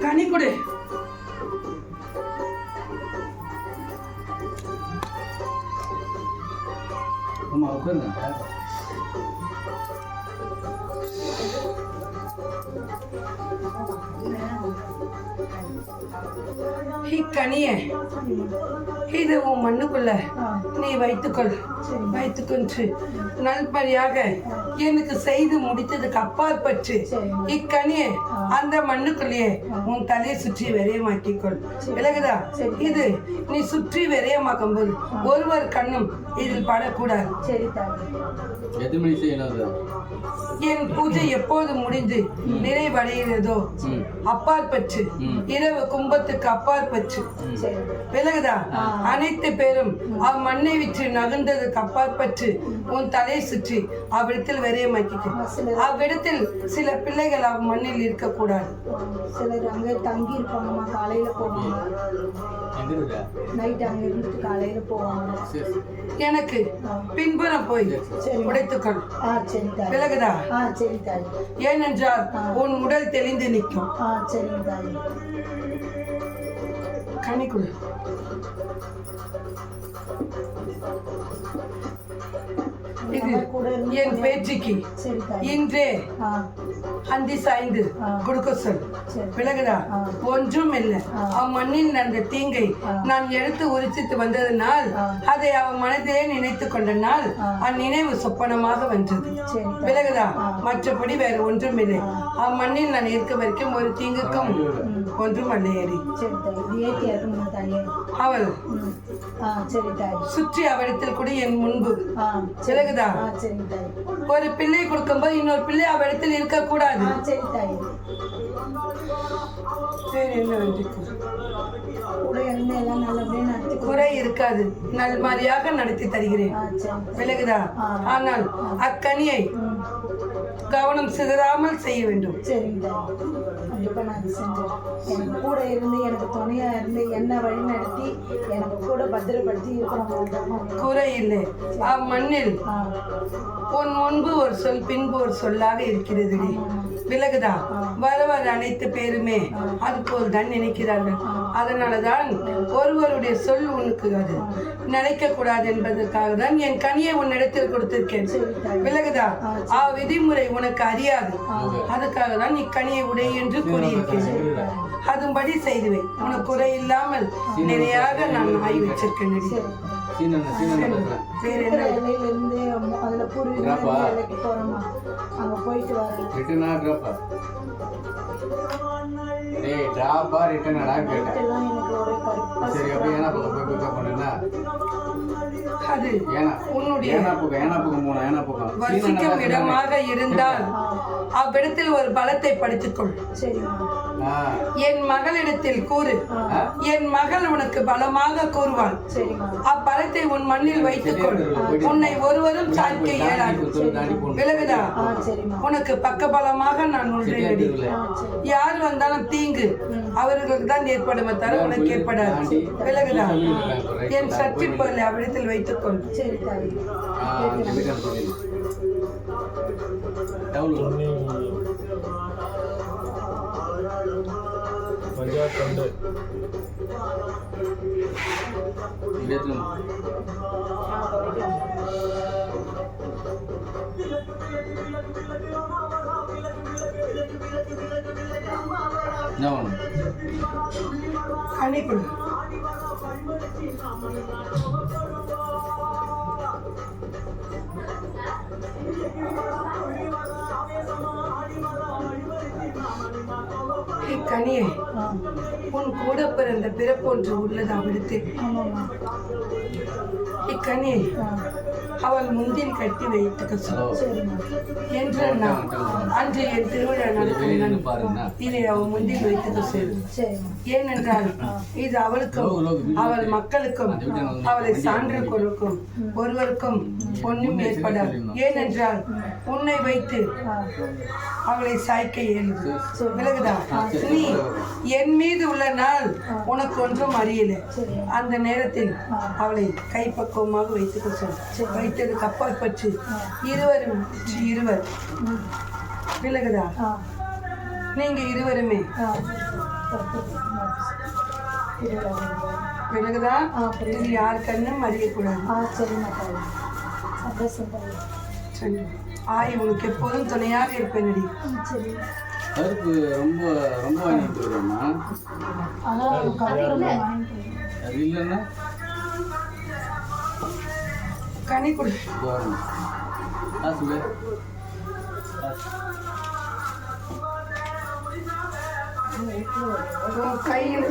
கனி கொடு. அம்மா உட்காருங்க. கனியே, இது உன் மண்ணுக்குள்ள நீ வைத்துக்கொள். வைத்துக்கொண்டு நல்படியாக எனக்கு செய்து முடித்ததுக்கு அப்பாற்பட்டு இக்கனியை அந்த மண்ணுக்குள்ளேயே உன் தலையை சுற்றி விரயமாக்கிக்கொள். விலகுதா? இது நீ சுற்றி விரயமாக்கும் போது ஒருவர் கண்ணும் இதில் படக்கூடாது. என் பூஜை எப்போது முடிந்து நிறைவடைகிறதோ அப்பாற்பட்டு இரவு கும்பத்துக்கு அப்பாற்பட்டு விலகுதா? அனைத்து பேரும் அம்மண்ணை விட்டு நகர்ந்ததுக்கு அப்பாற்பட்டு உன் தலையை சுற்றி அவ்விடத்தில் விரயமாக்கிக்கும். அவ்விடத்தில் சில பிள்ளைகள் மண்ணில் இருக்கக்கூடாது. சிலர் அங்கே தங்கி இருப்பாங்கம்மா. காலையில போவாங்க, நைட் அங்க இருந்துட்டு காலையில போவாங்க. எனக்கு பின்புறம் போய் உடைத்துக்கொள். விலகுதா? சரி தாய். ஏனென்றால் உன் உடல் தெளிந்து நிற்கும். சரி தாய். கனிக்குள் இது என் பேச்சுக்கு இன்றே அந்தி சாய்ந்து கொடுக்க சொல். விலகுதா? ஒன்றும் இல்லை. அம்மண்ணில் நடந்த தீங்கை நான் எடுத்து உரிச்சிட்டு வந்ததனால் அதை அவன் மனதிலே நினைத்து கொண்டனால் அந்நினைவு சொப்பனமாக வென்றது. விலகுதா? மற்றபடி வேற ஒன்றும் இல்லை. அம்மண்ணில் நான் இருக்க வரைக்கும் ஒரு தீங்குக்கும் ஒன்றும் அல்லையடி. அவள் சுற்றி அவளிடத்தில் கூட என் முன்பு விலகுதா? ஒரு பிள்ளை கொடுக்கும்போது இன்னொரு பிள்ளை அவளிடத்தில் இருக்கக்கூடாது. குறை இருக்காது. நல்மாரியாக நடத்தி தருகிறேன். விலகுதா? ஆனால் அக்கனியை கவனம் சிதறாமல் செய்ய வேண்டும். கண்டிப்பா நான் அது செஞ்சேன். எனக்கு கூட இருந்து எனக்கு துணையா இருந்து என்ன வழி நடத்தி எனக்கு கூட பத்திரப்படுத்தி இருக்கிறவங்க குறை இல்லை. அம்மண்ணில் உன் முன்பு ஒரு சொல் பின்பு ஒரு சொல்லாக இருக்கிறது. விலகுதா? வரவர் அனைத்து பேருமே அது போல் தான் நினைக்கிறார்கள். அதனாலதான் ஒருவருடைய சொல் உனக்கு அது நினைக்க கூடாது என்பதற்காக தான் என் கனியை உன்னிடத்தில் கொடுத்திருக்கேன். விலகுதா? விதிமுறை உனக்கு அறியாது. அதுக்காக தான் நீ கனியை உடை என்று கூறியிருக்கேன். அதுபடி செய்துவேன். உனக்கு குறை இல்லாமல் நிறையாக நான் ஆய் வச்சிருக்கேன். அதுல பூர்வீக வேலைக்கு போறோமா, அங்க போயிட்டு வரேன். வசிக்கும் இடமாக இருந்தால் அவ்விடத்தில் ஒரு பலத்தை படித்துக்கொள். என் மகளிடத்தில் கூறு. என் மகள் உனக்கு பலமாக கூறுவாள். அப்பலத்தை உன் மண்ணில் வைத்துக்கொள். உன்னை ஒருவரும் சாய்க்க இயலாது. விலகுதா? உனக்கு பக்க பலமாக நான் உள்ளேன். யார் வந்தாலும் தீங்கு அவர்களுக்கு தான் ஏற்படுமே தவிர உனக்கு ஏற்படாது. விலகுதா? என் சக்தி பொருளை அவ்விடத்தில் வைத்துக்கொள். கனிக்குள் கனியை உன் கூட பிறந்த பிறப்பொன்று உள்ளது அவிடத்தில். இக்கனியை அவள் முந்தில் கட்டி வைத்துக்க என்று அன்று என் திருவிழா நடக்கும். இதை அவள் முந்தில் வைத்துக்க சொல்லு. ஏனென்றால் இது அவளுக்கும் அவள் மக்களுக்கும் அவளை சான்று கொடுக்கும். ஒருவருக்கும் ஒன்றும் ஏற்படாது. ஏனென்றால் உன்னை வைத்து அவளை சாய்க்க இயலுது. விலகுதா? நீ என் மீது உள்ள நாள் உனக்கு ஒன்றும் அறியல. அந்த நேரத்தில் அவளை கைப்பக்குவமாக வைத்துக்க சொல். வைத்ததுக்கு அப்பாற்பட்டு இருவரும் விலகுதா? நீங்க இருவருமே திருவிழா வருது. விலகுதா? இது யார் கண்ணும் அறியக்கூடாது. சரிம்மா தாய். சந்தோஷம் தாய். சரி ஆய் உனக்கு எப்போதும் துணையாக இருப்பேனடி. சரி. கருப்பு ரொம்ப ரொம்ப வாங்கிட்டு வருவாம்மா. அதான் கருப்பு வாங்கிட்டு அது இல்லைன்னா கனி கொடு. வரணும் காசு இல்லை. உன் கையில்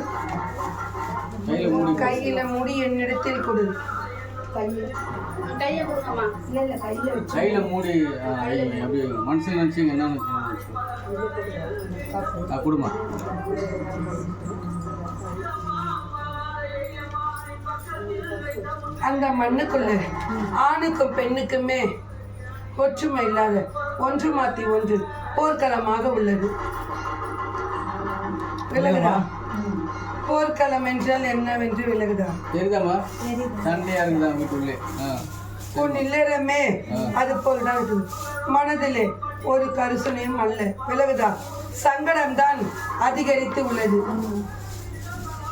கையில் மூடி கையில முடி என்னிடத்தில் கொடு. கையை கொடுக்கமா? இல்லை இல்லை கையில் வச்சு கையில் மூடி அப்படி மனசில் நினச்சிங்க என்ன நினச்சி கொடுமா. அந்த மண்ணுக்குள்ள ஆணுக்கும் பெண்ணுக்குமே ஒற்றுமை இல்லாத ஒன்று மாத்தி ஒன்று போர்க்களமாக உள்ளது. விலகுதா? போர்க்களம் என்றால் என்னவென்று விலகுதா? தெரியுதாம்மா? சண்டையாக இருக்குதா வீட்டுள்ளே? உன் இல்லறமே அது போல்தான் இருக்குது. மனதிலே ஒரு கருசனையும் அல்ல. விலகுதா? சங்கடம்தான் அதிகரித்து உள்ளது.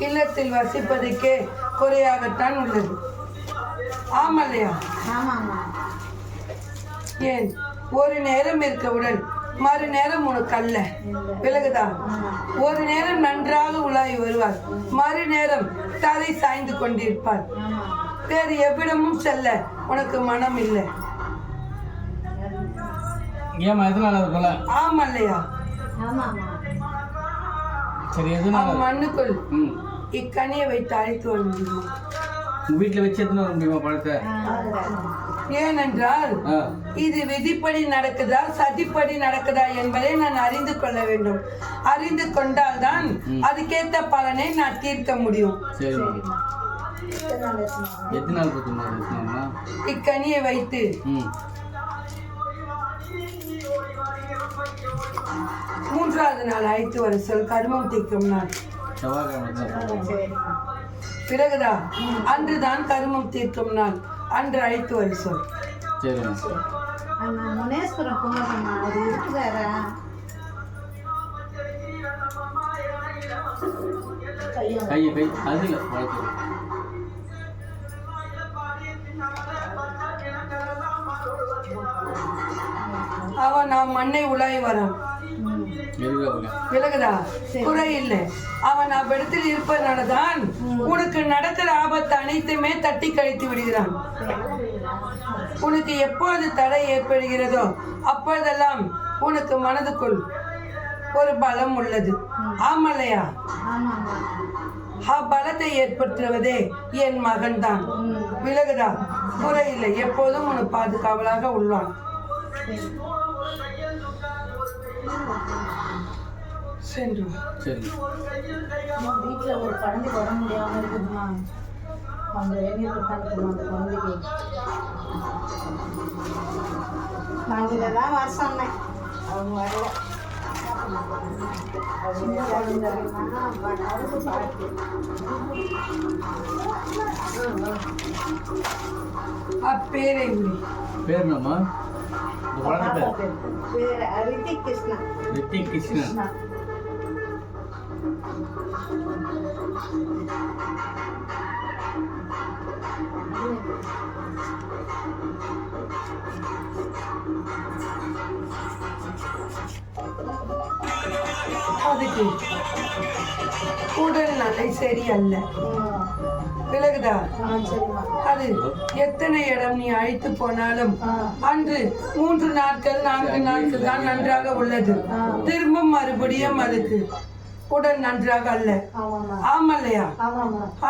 இல்லத்தில் வசிப்பதற்கே குறையாகத்தான் உள்ளது. ஆமல்லையா? ஏன் ஒரு நேரம் இருக்கவுடன் மறு நேரம் உனக்கு அல்ல. விலகுதா? ஒரு நேரம் நன்றாக உலாய் வருவார், மறு நேரம் தலை சாய்ந்து கொண்டிருப்பார். வேறு எவ்விடமும் செல்ல உனக்கு மனம் இல்லை. ஏமா எதனால அது போல? ஆமல்லையா? சரி எதனால? மண்ணுக்குள் இக்கனியை வைத்து அழைத்து வர முடியுமா? உங்க வீட்டில் வச்சு எத்தனை வர முடியுமா பழத்தை? ஏனென்றால் இது விதிப்படி நடக்குதா சதிப்படி நடக்குதா என்பதை நான் அறிந்து கொள்ள வேண்டும். அறிந்து கொண்டால்தான் அதுக்கேற்ற பலனை நான் தீர்க்க முடியும். சரி எத்தனை நாள் பத்துமா? இக்கனியை வைத்து 3வது நாள் அழைத்து வர சொல். கருமம் தீர்க்கும் நாள் பிறகுதா? அன்றுதான் கருமம் தீர்க்கும் நாள். அன்று அழைத்து வர சொல். முனேஸ்வரம் போகிறோம்மா, அது இருக்குதாரா? கை அதில் வளர்த்து அவன் நாம் மண்ணை உலாய் வரான். விலகுதா? குறை இல்லை. அவன் அவ்விடத்தில் இருப்பதனாலதான் உனக்கு நடக்கிற ஆபத்து அனைத்துமே தட்டி கழித்து விடுகிறான். உனக்கு எப்போது தடை ஏற்படுகிறதோ அப்போதெல்லாம் உனக்கு மனதுக்குள் ஒரு பலம் உள்ளது. ஆமல்லையா? பலத்தை ஏற்படுத்துவதே என் மகன் தான். விலகுதா? குறை இல்லை. எப்போதும் உனக்கு பாதுகாவலாக உள்ளான். சென்று வீட்டில் ஒரு குழந்தை வர முடியாமல் இருக்குதுமா. அந்த வேலையை கொடுத்தாங்க அந்த குழந்தைக்கு. நான் இதில் தான் வர சொன்னேன், அவங்க வரல. அப்பேரை பேர் என்னம்மா? பேர் ரித்திக் கிருஷ்ணா. ரித்திக் கிருஷ்ணா. அதுக்கு உடல் நிலை சரியல்ல. விலகுதா? அது எத்தனை இடம் நீ அழைத்து போனாலும் அன்று 3 நாட்கள் 4 நாட்கள் தான் நன்றாக உள்ளது. திரும்பவும் மறுபடியும் அதுக்கு உடல் நன்றாக அல்ல. ஆமல்லையா?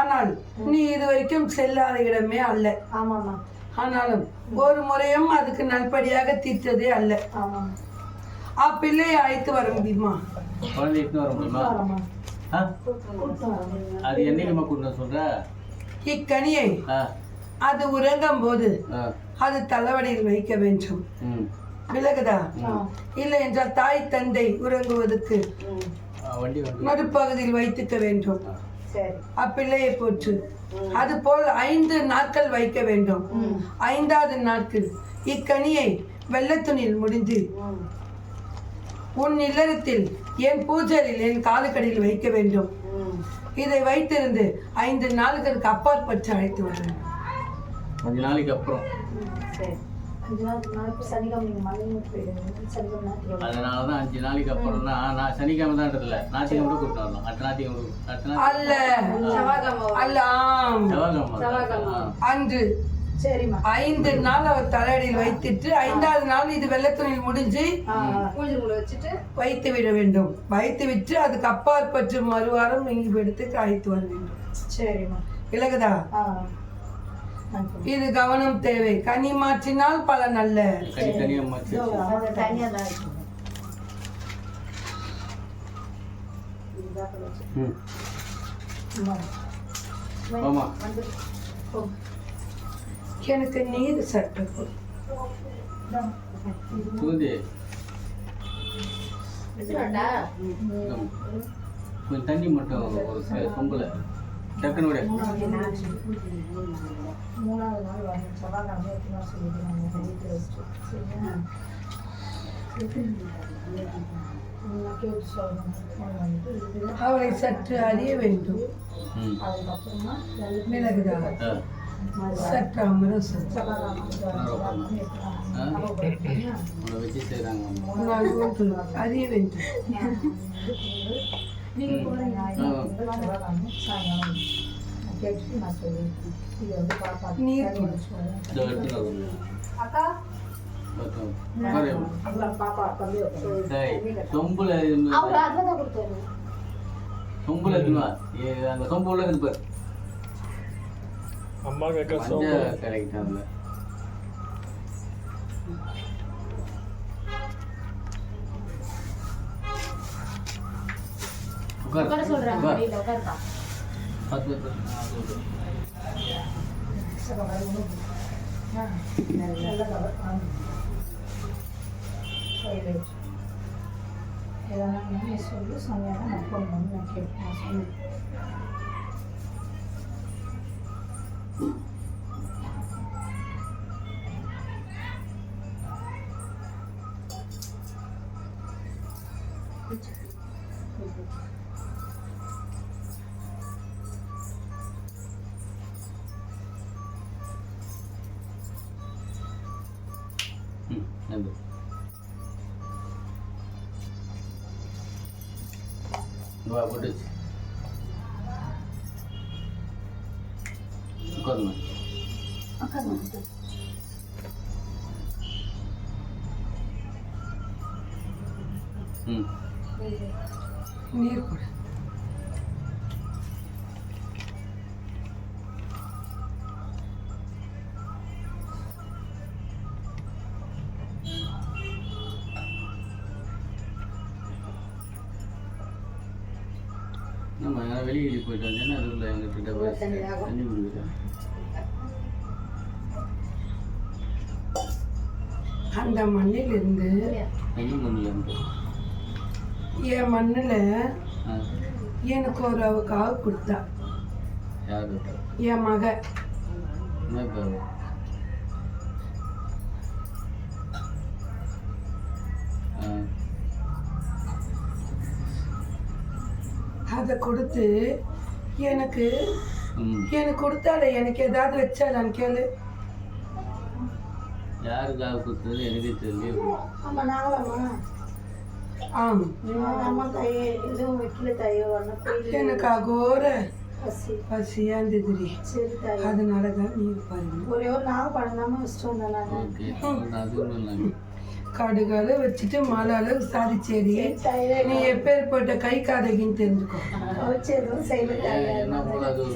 ஆனால் நீ இதுவரைக்கும் செல்லாத இடமே அல்ல. ஆனாலும் ஒரு முறையும் அதுக்கு நல்படியாக தீர்த்ததே அல்ல. பிள்ளையை அழைத்து வர முடியுமா? வர முடியுமா? அது என்னைக்குமா கொண்டு சொல்ற? இக்கனியை அது உறங்கும் போது அது தலைவடியில் வைக்க வேண்டும். விலகுதா? இல்லை என்றால் தாய் தந்தை உறங்குவதற்கு நடுப்பகுதியில் வைத்துக்க வேண்டும். அப்பிள்ளையை போற்று. அது போல் 5 நாட்கள் வைக்க வேண்டும். 5வது நாட்கள் இக்கனியை வெள்ளை துணியில் முடிந்து உன் இல்லறத்தில் என் பூஜையில் என் காலுக்கடியில் வைக்க வேண்டும். இதை வைத்திருந்து 5 நாளுக்கு அப்பாற்பட்டு அழைத்து வரேன். 5 நாளைக்கு அப்புறம். சரி 5 நாளுக்கு சனிக்கிழமை நீங்கள் மலையூர் போயிடுங்க. சனிக்கிழமை அதனால தான் 5 நாளைக்கு அப்புறம் தான் நான் சனிக்கிழமை தான் இல்லை ஞாயிற்றுக்கிழமை கூட கூப்பிட்டு வரலாம். அடுத்த ஞாயிற்றுக்கிழமை அல்ல அல்ல செவ்வாய்க்கிழமை அன்று சரிம்மா 5 நாள் அவர் தலையடியில் வைத்துட்டு 5வது நாள் இது வெள்ளத்துணியில் முடிஞ்சு வைத்து விட வேண்டும். வைத்து விட்டு அதுக்கு அப்பாற்பட்டு மறுவாரம் இங்கு எடுத்து அழைத்து வர வேண்டும். சரிம்மா விலகுதா? இது கவனம் தேவை. கனி மாற்றினால் பலன் அல்ல. தனியாக மாற்றி தனியாக தான் ஆமா எனக்கு நீர் சட்டை கொடு. தூந்தி கொஞ்சம் தண்ணி மட்டும் ஒரு சொம்புல டக்குனு விட. 3வது நாள் வரணும். செவ்வாய்க்கிழமை எத்தனை சொல்லிக்கிறாங்க வீட்டில் வச்சுட்டு. சரியா கேட்டு சொல்லணும். அவளை சற்று அறிய வேண்டும். அதுக்கப்புறமா விலகுதா? சற்று அமரம் வச்சு செய்கிறாங்க. அறிய வேண்டும். நீர் சொம்புல சொம்புல அந்த சொம்பு உள்ள இருக்கு பாரு. அம்மா கிடைக்கிட்டாங்க. சொல்லி சொன்னா நான் ஃபோன் பண்ணி நான் கேட்பேன். சொல்லி போட்டுச்சு உட்காருமா. நீர் கொடு. நம்ம வெளியே போயிட்டு வந்தேன்னா அதுக்குள்ள எங்கிட்ட தண்ணி குடிக்கிறேன். அந்த மண்ணில் இருந்து தண்ணி மண்ணில் இருந்து என் மண்ணில் எனக்கு ஒரு அவக்காக கொடுத்தா. யாரு என் மக என்ன அதை கொடுத்து எனக்கு கொடுத்தால எனக்கு ஏதாவது வச்சாலான்னு கேளு. யாருக்காக கொடுத்தது எனக்கே தெரியல. ஆமா நாங்களாம்மா அம்மா தாயே எதுவும் வைக்கல தாயே வரணும். எனக்கு அகோர பசி பசியா இருந்ததுரி. சரி தாயே அதனாலதான் நீ பாருங்க ஒரே ஒரு நாகப்பழம் தான் வச்சுட்டு வந்தேன் நான். கடுகால வச்சுட்டு மாலால சாதிச்சேரி. நீ எப்பேற்பட்ட கை காதைக்குன்னு தெரிஞ்சுக்கோ.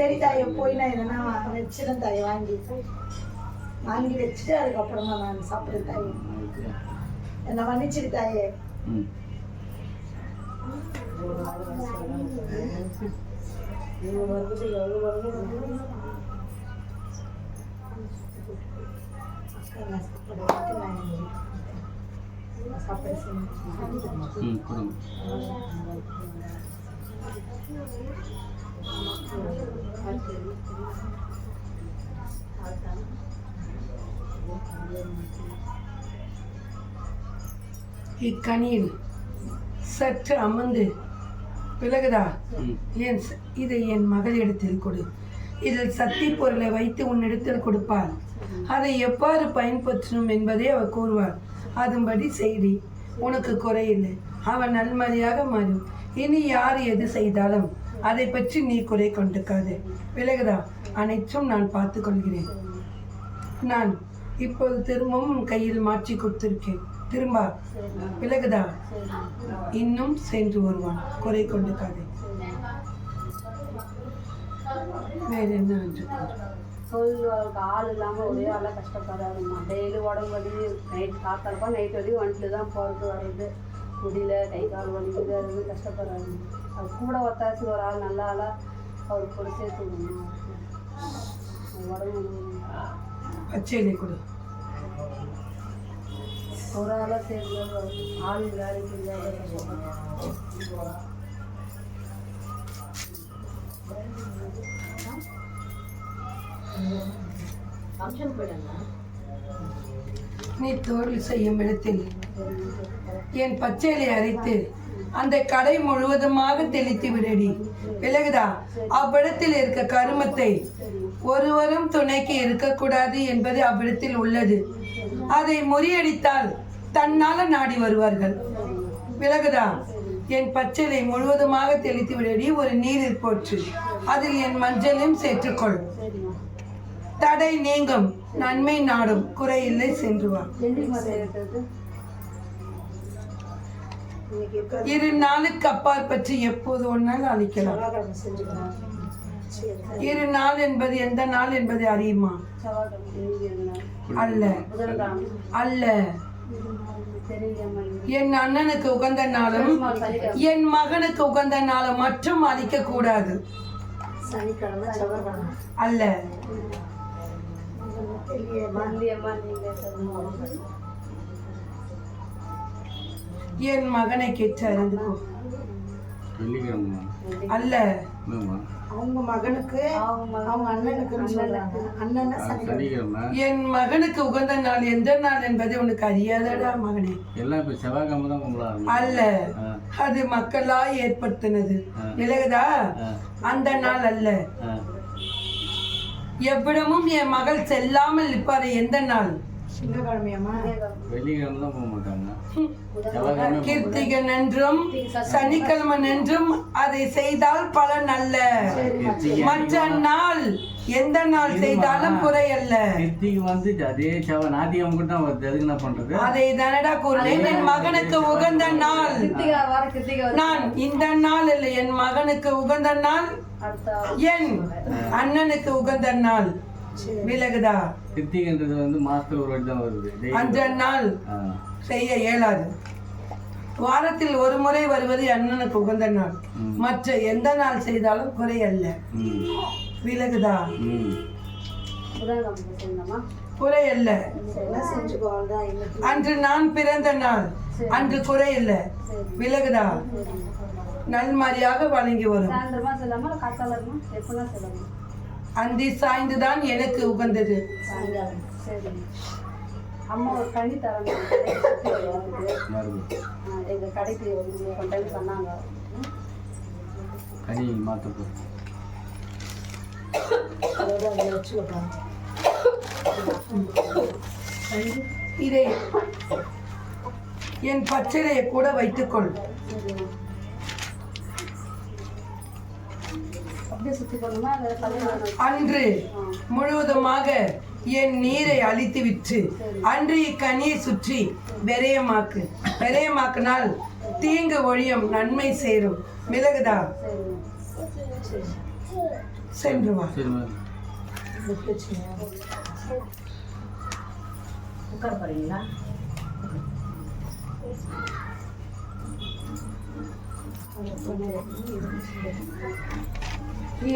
சரி தாயை போய் நான் என்னன்னா வச்சிடும் தாயை வாங்கி வச்சுட்டு அதுக்கப்புறமா நான் சாப்பிடுறேன் தாயே. என்ன மன்னிச்சிரு தாயே. இக்கனியில் சற்று அமர்ந்து விலகுதா ம். இதை என் மகளிடத்தில் கொடு. இதில் சக்தி பொருளை வைத்து உன்னிடத்தில் கொடுப்பாள். அதை எவ்வாறு பயன்படுத்தணும் என்பதை அவள் கூறுவாள். அதுபடி செய்தி உனக்கு குறையில்லை. அவன் நல்மதியாக மாறும். இனி யார் எது செய்தாலும் அதை பற்றி நீ குறை கொண்டுக்காது. விலகுதா, அனைத்தும் நான் பார்த்து கொள்கிறேன். நான் இப்போது திரும்பவும் உன் கையில் மாற்றி கொடுத்திருக்கேன். திரும்ப விலகுதா, இன்னும் சென்று வருவான். குறை கொண்டுக்காதே. வேற என்ன என்று சொல்லுவாருக்கு ஆள் இல்லாமல் ஒரே ஆளாக கஷ்டப்படுறாருமா. டெய்லி உடம்பு வலி, நைட் காத்தாலப்பா நைட் வலி வண்டியில் தான் போகிறது வர்றது, முடியல, கை கால் வலிக்குது, அது கஷ்டப்படுறாரு. அது கூட ஒத்தாச்சு ஒரு ஆள் நல்ல ஆளாக அவர் கூட சேர்த்து விடணும். உடம்பு பச்சையிலே கொடு. ஒரு ஆளாக சேர்ந்து ஆள் வேலைக்கு இல்லாத கஷ்டப்படுறாங்க. நீ தொழில் செய்யும் இடத்தில் என் பச்சையிலை அரைத்து அந்த கடை முழுவதுமாக தெளித்து விடடி. விலகுதா, அவ்விடத்தில் இருக்க கருமத்தை ஒருவரும் துணைக்கு இருக்கக்கூடாது என்பது அவ்விடத்தில் உள்ளது. அதை முறியடித்தால் தன்னால நாடி வருவார்கள். விலகுதா, என் பச்சையை முழுவதுமாக தெளித்து விடடி. ஒரு நீரில் போற்று, அதில் என் மஞ்சளையும் சேர்த்துக்கொள். தடை நீங்கும், நன்மை நாடும், குறையில்லை, சென்று வா. இரு நாளுக்கு அப்பால் பற்றி எப்போது ஒன்றால் அழிக்கலாம். இரு நாள் என்பது எந்த நாள் என்பதை அறியுமா? அல்ல அல்ல, என் அண்ணனுக்கு உகந்த நாளும் என் மகனுக்கு உகந்த நாளும் மட்டும் அழிக்க கூடாது. அல்ல, என் மகனை கேட்டு அறிந்து போ. அல்ல, அவங்க மகனுக்கு அவங்க அண்ணனுக்குன்னு சொல்றாங்க. அண்ணன் சனிக்கிழமை. என் மகனுக்கு உகந்த நாள் எந்த நாள் என்பதை உனக்கு அறியாதடா மகனே. எல்லாம் இப்ப செவ்வாய்க்கிழமை தான் கும்பலாங்க. அல்ல, அது மக்களா ஏற்படுத்தினது. விலகுதா, அந்த நாள் அல்ல. எவ்விடமும் என் மகள் செல்லாமல் இருப்பாரு. எந்த நாள்? வெள்ளிக்கிழமை தான் போக மாட்டாங்க. கிருத்திகை நன்றும் சனிக்கிழமை நன்றும் அதை செய்தால் பலன் அல்ல. மற்ற நாள் எந்த நாள் செய்தாலும் குறை அல்ல. கிருத்திகை வந்து அதே செவ்வாய் ஞாயிற்றுக்கிழமை கூட தான் வருது. அதுக்கு என்ன பண்றது? அதை தானடா கூறினேன். என் மகனுக்கு உகந்த நாள் நான் இந்த நாள் இல்லை. என் மகனுக்கு உகந்த நாள், என் அண்ணனுக்கு உகந்த நாள். விலகுதா, கிருத்திகைன்றது வந்து மாசத்துல ஒரு வாட்டி தான் வருது. அந்த நாள் செய்ய இயலாது. வாரத்தில் ஒரு முறை வருவது அண்ணனுக்கு உகந்த நாள். மற்ற எந்த நாள் செய்தாலும் குறை அல்ல. விலகுதா, குறை அல்ல. அன்று நான் பிறந்த நாள், அன்று குறை இல்லை. விலகுதா, நல்மாரியாக வழங்கி வரும். அந்தி சாய்ந்துதான் எனக்கு உகந்தது. அம்மா ஒரு கனி தராங்க எங்க கடைக்கு கொண்டு சொன்னாங்க. கனி மாத்த இதை என் பச்சளையை கூட வைத்துக்கொள். அன்று முழுவதுமாக என் நீரை அழித்து விட்டு அன்று இக்கனியை சுற்றி விரயமாக்கு. விரயமாக்கினால் தீங்கு ஒழியும், நன்மை சேரும். விலகுதா, சென்று வா.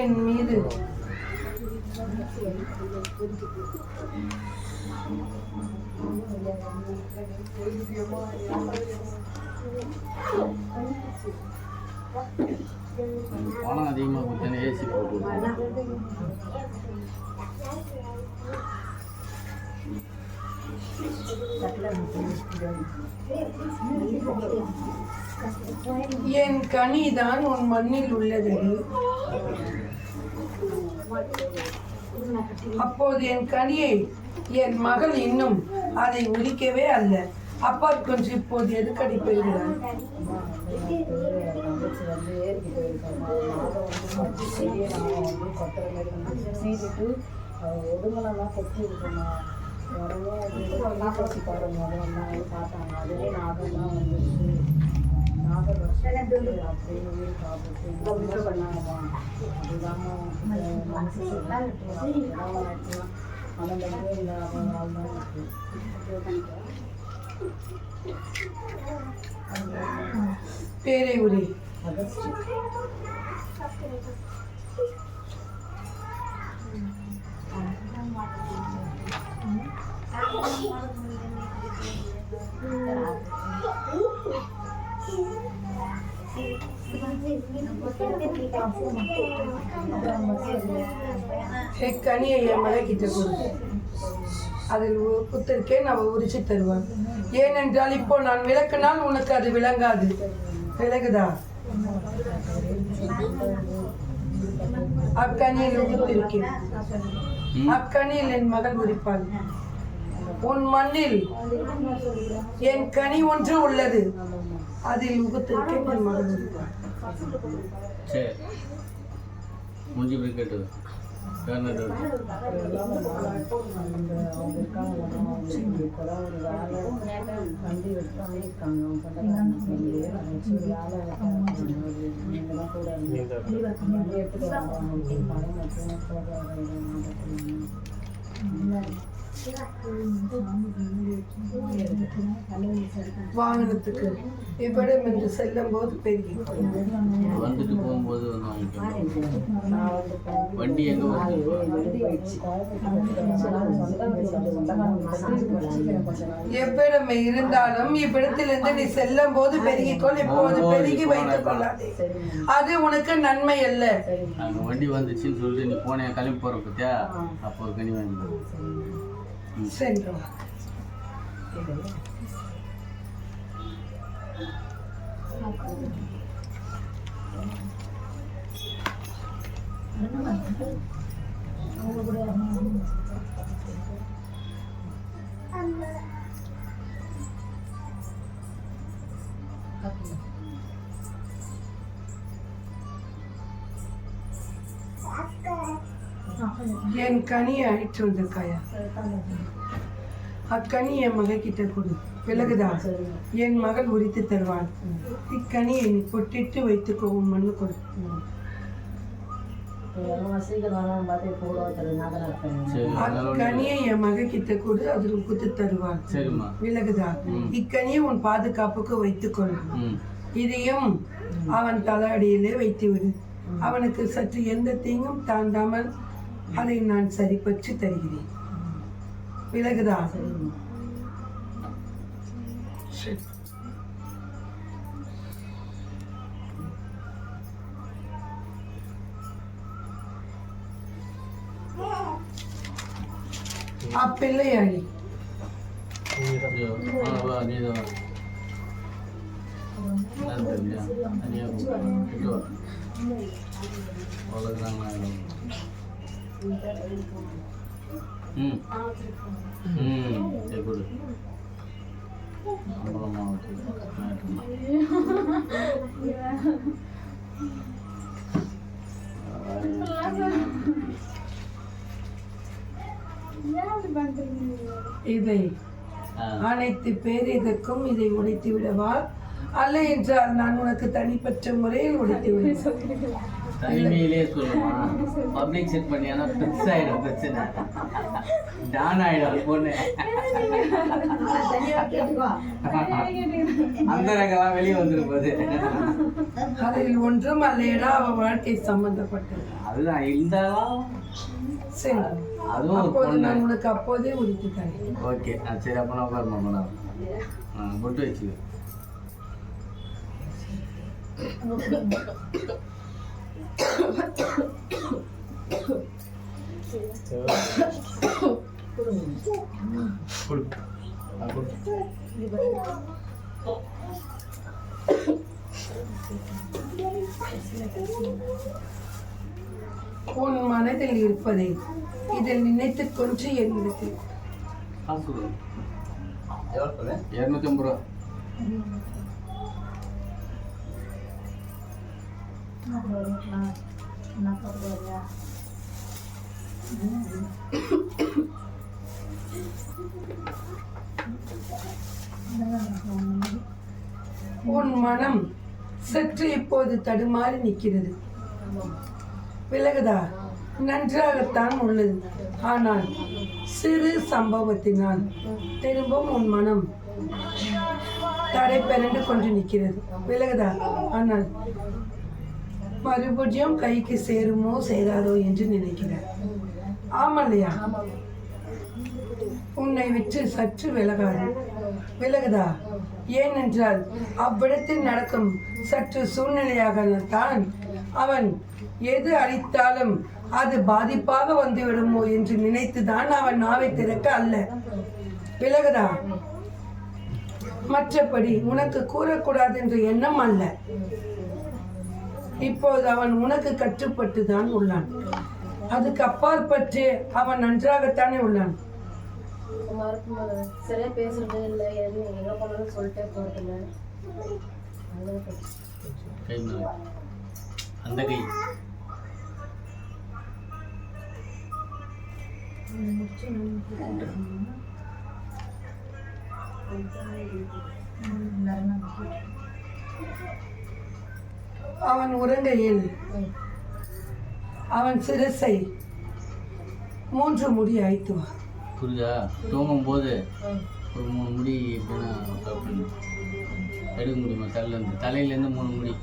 என் மீது பணம் அதிகமாக கொடுத்தேன்னு ஏசி போட்டு என் கனிதான் உன் மண்ணில் உள்ளதடி. அப்போது என் கனியை என் மகள் இன்னும் அதை உரிக்கவே அல்ல. அப்பா கொஞ்சம் இப்போது எதுக்கடி போயிருக்கிறார்? ஒடுங்கலாம் கொட்டி இருக்குமா உடனே கொட்டி பாருங்க பார்த்தாங்க. அதுவே நாகம்லாம் வந்துச்சு. நாகம் அப்படின்னு சாப்பிட்டு பண்ணாங்கம்மா. அதுதாம்மா மனசு மனமே இல்லாத நாள் தான் இருக்கு. பேரை உரி. கனியை என் மலைக்கிட்ட கொடு. அதில் புத்தருக்கே நான் உரிச்சு தருவான். ஏனென்றால் இப்போ நான் விளக்கினால் உனக்கு அது விளங்காது. விளங்குதா? அக்கனியில் உதிர்த்திருக்கேன். அக்கனியில் என் மகள் உரிப்பாள். உன் மண்ணில் என் கனி ஒன்று உள்ளது. அதில் உகுத்திருக்கேன் என் மகள் உரிப்பாள். சரி மூஞ்சி போய் கேட்டு வாகனத்துக்கு இவ்விடம் என்று செல்லும் போது பெருகி வந்துட்டு போகும்போது வண்டி எங்க எவ்விடம் இருந்தாலும் இவ்விடத்திலிருந்து நீ செல்லும் போது பெருகிக்கொள். இப்போது பெருகி வைத்துக் கொள்ளாதே. அது உனக்கு நன்மை அல்ல. அங்க வண்டி வந்துச்சுன்னு சொல்லிட்டு நீ போனே கிளம்பி போற பத்தியா? அப்போ ஒரு கனி வாங்கி சரி. என் கனியை அழிச்சு வந்திருக்காயா? அக்கனி என் மகள் கிட்ட கொடு. விலகுதா? என் மகள் உரித்து தருவாள். இக்கனியை நீ பொட்டிட்டு வைத்துக்கோ. உன் மண்ணு கொடு. அக்கனியை என் மகள் கிட்ட கொடு. அதில் உகுத்து தருவாள். விலகுதா? இக்கனியை உன் பாதுகாப்புக்கு வைத்துக்கொள். இதையும் அவன் தலையடியிலே வைத்து விடு. அவனுக்கு சற்று எந்த தீங்கும் தாண்டாமல் அதை நான் சரிபற்றி தருகிறேன். விலகுதா? பிள்ளையாடி இதை அனைத்து பேர் இதற்கும் இதை உடைத்து விடவா? அல்ல என்றால் நான் உனக்கு தனிப்பட்ட முறையில் உடைத்து விடுவேன். தனிமையிலே சொல்லுமா? பப்ளிக் செட் பண்ணியானா ஃபிக்ஸ் ஆயிடும். பிரச்சனை டான் ஆயிடும். பொண்ணு அந்த ரகம்லாம் வெளியே வந்துருப்பது. அதில் ஒன்றும் அல்லையடா அவன் வாழ்க்கை சம்பந்தப்பட்டது. அதுதான் இருந்தாலும் சரி. அதுவும் அப்போது நான் உனக்கு அப்போதே உரித்து தரேன். ஓகே. சரி, அப்போ நான் உட்காரமா பொட்டு வச்சு கொடு. ஆ, கொடு. உன் மனதில் இருப்பதை இதில் நினைத்து கொஞ்சம் என்னிடத்தில் காசு கொடு. 250 ரூபா. உன் மனம் சற்று இப்போது தடுமாறி நிற்கிறது. விலகுதா? நன்றாகத்தான் உள்ளது. ஆனால் சிறு சம்பவத்தினால் திரும்பவும் உன் மனம் தடை பிறண்டு கொண்டு நிற்கிறது. விலகுதா? ஆனால் மறுபடியும் கைக்கு சேருமோ சேராதோ என்று நினைக்கிறார். ஆமல்லையா? உன்னை விட்டு சற்று விலகாது. விலகுதா? ஏனென்றால் அவ்விடத்தில் நடக்கும் சற்று சூழ்நிலையாகத்தான் அவன் எது அளித்தாலும் அது பாதிப்பாக வந்துவிடுமோ என்று நினைத்துதான் அவன் நாவை திறக்க அல்ல. விலகுதா? மற்றபடி உனக்கு கூறக்கூடாது என்ற எண்ணம் அல்ல. இப்போது அவன் உனக்கு கட்டுப்பட்டு தான் உள்ளான். அதுக்கு அப்பாற்பட்டு அவன் நன்றாகத்தானே உள்ளான். சரியா பேசுறது இல்லை, எங்க போனாலும் சொல்லிட்டே போறதில்ல. கை மேல. அந்த கை. அவன் உறங்கையில் அவன் சிரசை 3 முடி அழித்துவான். புரியுதா? தூங்கும் போது ஒரு 3 முடி எப்படின்னா எடுக்க முடியுமா? தலையிலேருந்து 3 முடி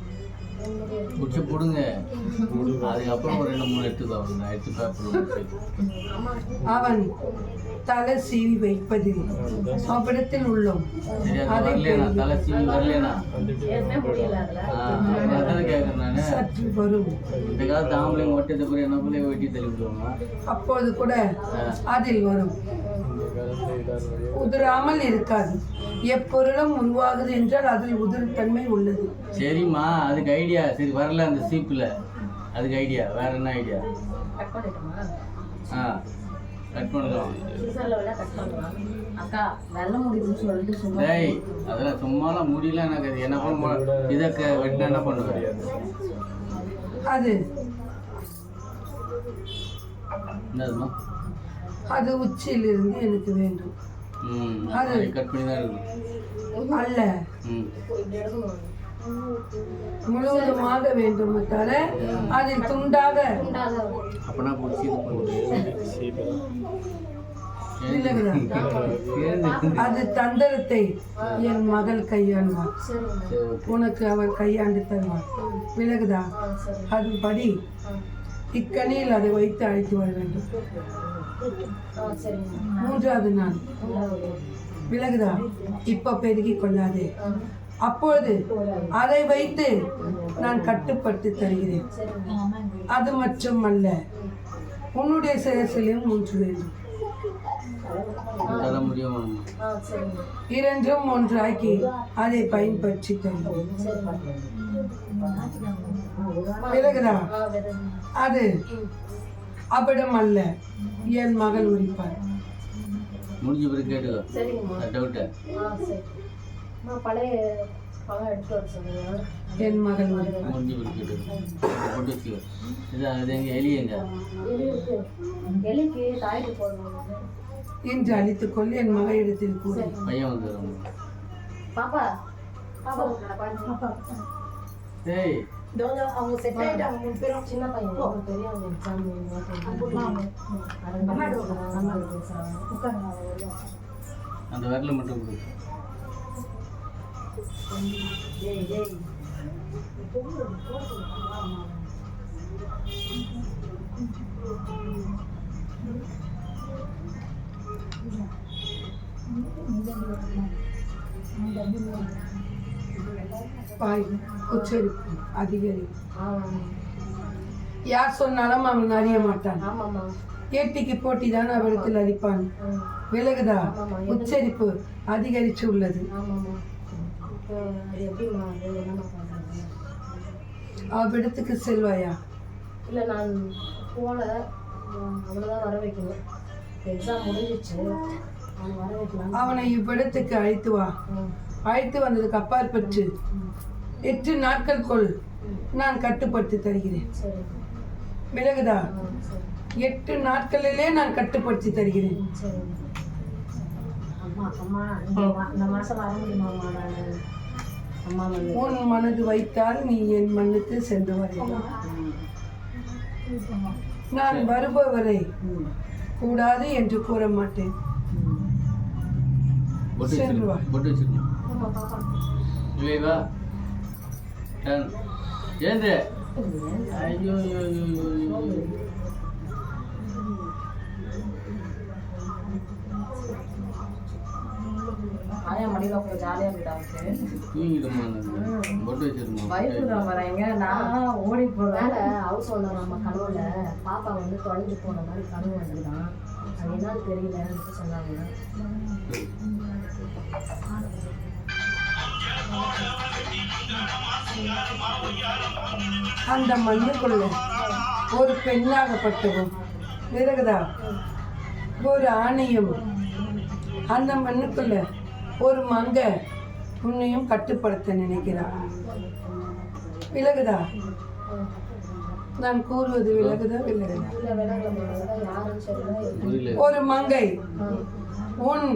பிடிச்சி போடுங்க. அதுக்கப்புறம் ஒரு 2-3 எடுத்துக்கோ. எடுத்து பேப்பர். அவன் தலை சீவி வைப்பதில் அவ்விடத்தில் உள்ளோம். வரலேனா? தலை சீவி வரலேனா? அதான் கேட்குறேன் நான். சற்று வரும். இந்த காலத்து ஆம்பளைங்க ஒட்டத்தை போய் என்ன போல வெட்டி தெளிவிடுவாங்க. அப்போது கூட அதில் வரும். உதிராமல் இருக்காது. எப்பொருளும் உருவாகுது என்றால் அதில் உதிர்த்தன்மை உள்ளது. சரிம்மா, அதுக்கு ஐடியா. சரி, வரல அந்த சீப்பில். அதுக்கு ஐடியா வேற என்ன ஐடியா? ஆ, கட் பண்ணலாம். டேய், அதெல்லாம் சும்மாலாம் முடியல. எனக்கு அது என்ன பண்ண இதை வெட்டினா என்ன பண்ணுவேன்? அது என்னதுமா? அது உச்சியிலிருந்து எனக்கு வேண்டும். அது கட் பண்ணி தான் இருக்கும். அல்ல, முழுவதுமாக வேண்டும். தர அதில் துண்டாக அப்பனா பிடிச்சி அது தந்திரத்தை என் மகள் கையாள்வார். உனக்கு அவர் கையாண்டு தருவார். விலகுதா? அதுபடி இக்கணியில் அதை வைத்து அழைத்து வர வேண்டும். 3வது நாள். விலகுதா? இப்ப பெருகி கொள்ளாதே. அப்பொழுது அதை வைத்து நான் கட்டுப்பட்டு தருகிறேன். அது மட்டுமல்ல, உன்னுடைய சிரசிலும் 3 வேண்டும். 2ம் ஒன்றாக்கி அதை பயன்படுத்தி தருகிறேன். விலகுதா? அது அவ்விடம் அல்ல, என் மகள் உரிப்பார். முடிஞ்ச பிறகு கேட்டுக்கோ. டவுட்டு என் மகள் உரிப்பார். முடிஞ்ச பிறகு கேட்டுக்கோ. போட்டு வச்சுக்கோ. இது அது எங்க எலி எங்க? எலிக்கு தாய்க்கு போடணும். இன்று அழித்துக் கொண்டு என் மகளிடத்தில் கூட பையன் வந்துடுறாங்க. பாப்பா பாப்பா டேய், அவங்க செட் ஆயிட்டாங்க 3 பேரும். சின்ன பையன் பெரியவங்க எக்ஸாம் அந்த விரல மட்டும் கொடு. பாய் உச்சரிப்பு அதிகரிக்கும். யார் சொன்னாலும் அவன் அறிய மாட்டான். ஏட்டிக்கு போட்டி தான் அவரிடத்தில் அளிப்பான். விலகுதா? உச்சரிப்பு அதிகரிச்சு உள்ளது. ஆமாம்மா. இப்போ அது எப்படிம்மா அது என்னம்மா பண்ணுறது? அவ்விடத்துக்கு செல்வாயா? இல்லை நான் போகல, அவனை தான் வர வைக்கணும். எக்ஸாம் முடிஞ்சிச்சு, அவனை வர வைக்கலாம். அவனை இவ்விடத்துக்கு அழைத்து வா. அழைத்து வந்ததுக்கு அப்பாற்பட்டு 8 நாட்களுக்குள் நான் கட்டுப்படுத்தி தருகிறேன். சரி விலகுதா? சரி 8 நாட்களிலே நான் கட்டுப்படுத்தி தருகிறேன். சரி. அம்மா அம்மா இந்த மாதம் வர முடியுமாம்மா? நான் அம்மா வந்து உன் மனது வைத்தால் நீ என் மண்ணுக்கு சென்று வரலாம். நான் வருபவரை கூடாது என்று கூற மாட்டேன். பொட்டு சென்று வா. வச்சிருக்கணும், பொட்டு வச்சிருக்கணும். இல்லைவா ஏந்து. ஐயோ ஐயோ ஐயோ ஐயோ. ஆயா மடியில் உங்களை ஜாலியாக இருந்துட்டாங்க. தூங்கிடுமா? பொட்டு வச்சிருக்கணும். பயப்படுறான் வரேங்க, நான் ஓடி போகிறேன். ஹவுஸ் ஓனர் நம்ம கனவுல பாப்பா வந்து தொலைஞ்சு போன மாதிரி கனவு வந்துருக்கான். அது என்னன்னு தெரியலன்னு சொன்னாங்க. அந்த மண்ணுக்குள்ள ஒரு பெண்ணாகப்பட்டவும் விலகுதா? ஒரு ஆணையும் அந்த மண்ணுக்குள்ள ஒரு மங்க உன்னையும் கட்டுப்படுத்த நினைக்கிறான். விலகுதா? நான் கூறுவது விலகுதா? விலகுதா? புரியல. ஒரு மங்கை உன்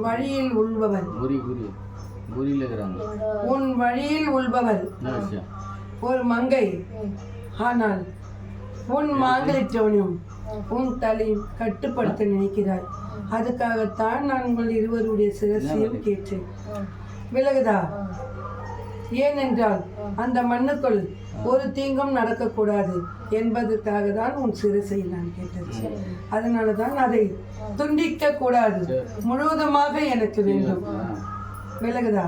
வழியில் உள்பவன், குறி குறி குறியில் இருக்கிறாங்க. உன் வழியில் உள்பவன் என்ன விஷயம்? ஒரு மங்கை. ஆனால் உன் மாங்கலிற்றவனும் உன் தலையும் கட்டுப்படுத்த நினைக்கிறாய். அதுக்காகத்தான் நான் உங்கள் இருவருடைய சிரசையும் கேட்டேன். விலகுதா? ஏனென்றால் அந்த மண்ணுக்குள் ஒரு தீங்கும் நடக்கக்கூடாது என்பதற்காக தான் உன் சிரசை நான் கேட்டது. அதனால தான் அதை துண்டிக்க கூடாது, முழுவதுமாக எனக்கு வேண்டும். விலகுதா?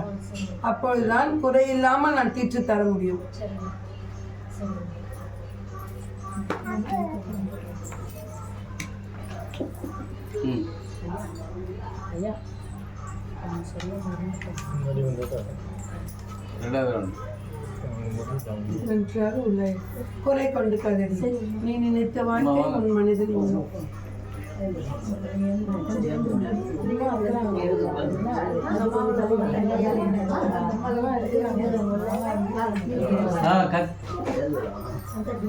அப்பொழுதுதான் குறையில்லாமல் நான் தீர்த்து தர முடியும். ம். ஐயா ரெண்டாவது round. நன்றாக உள்ளாய். குறை கொண்டு கதறி நீ நினைத்த வாழ்க்கை உன் மனதில் உண்டு.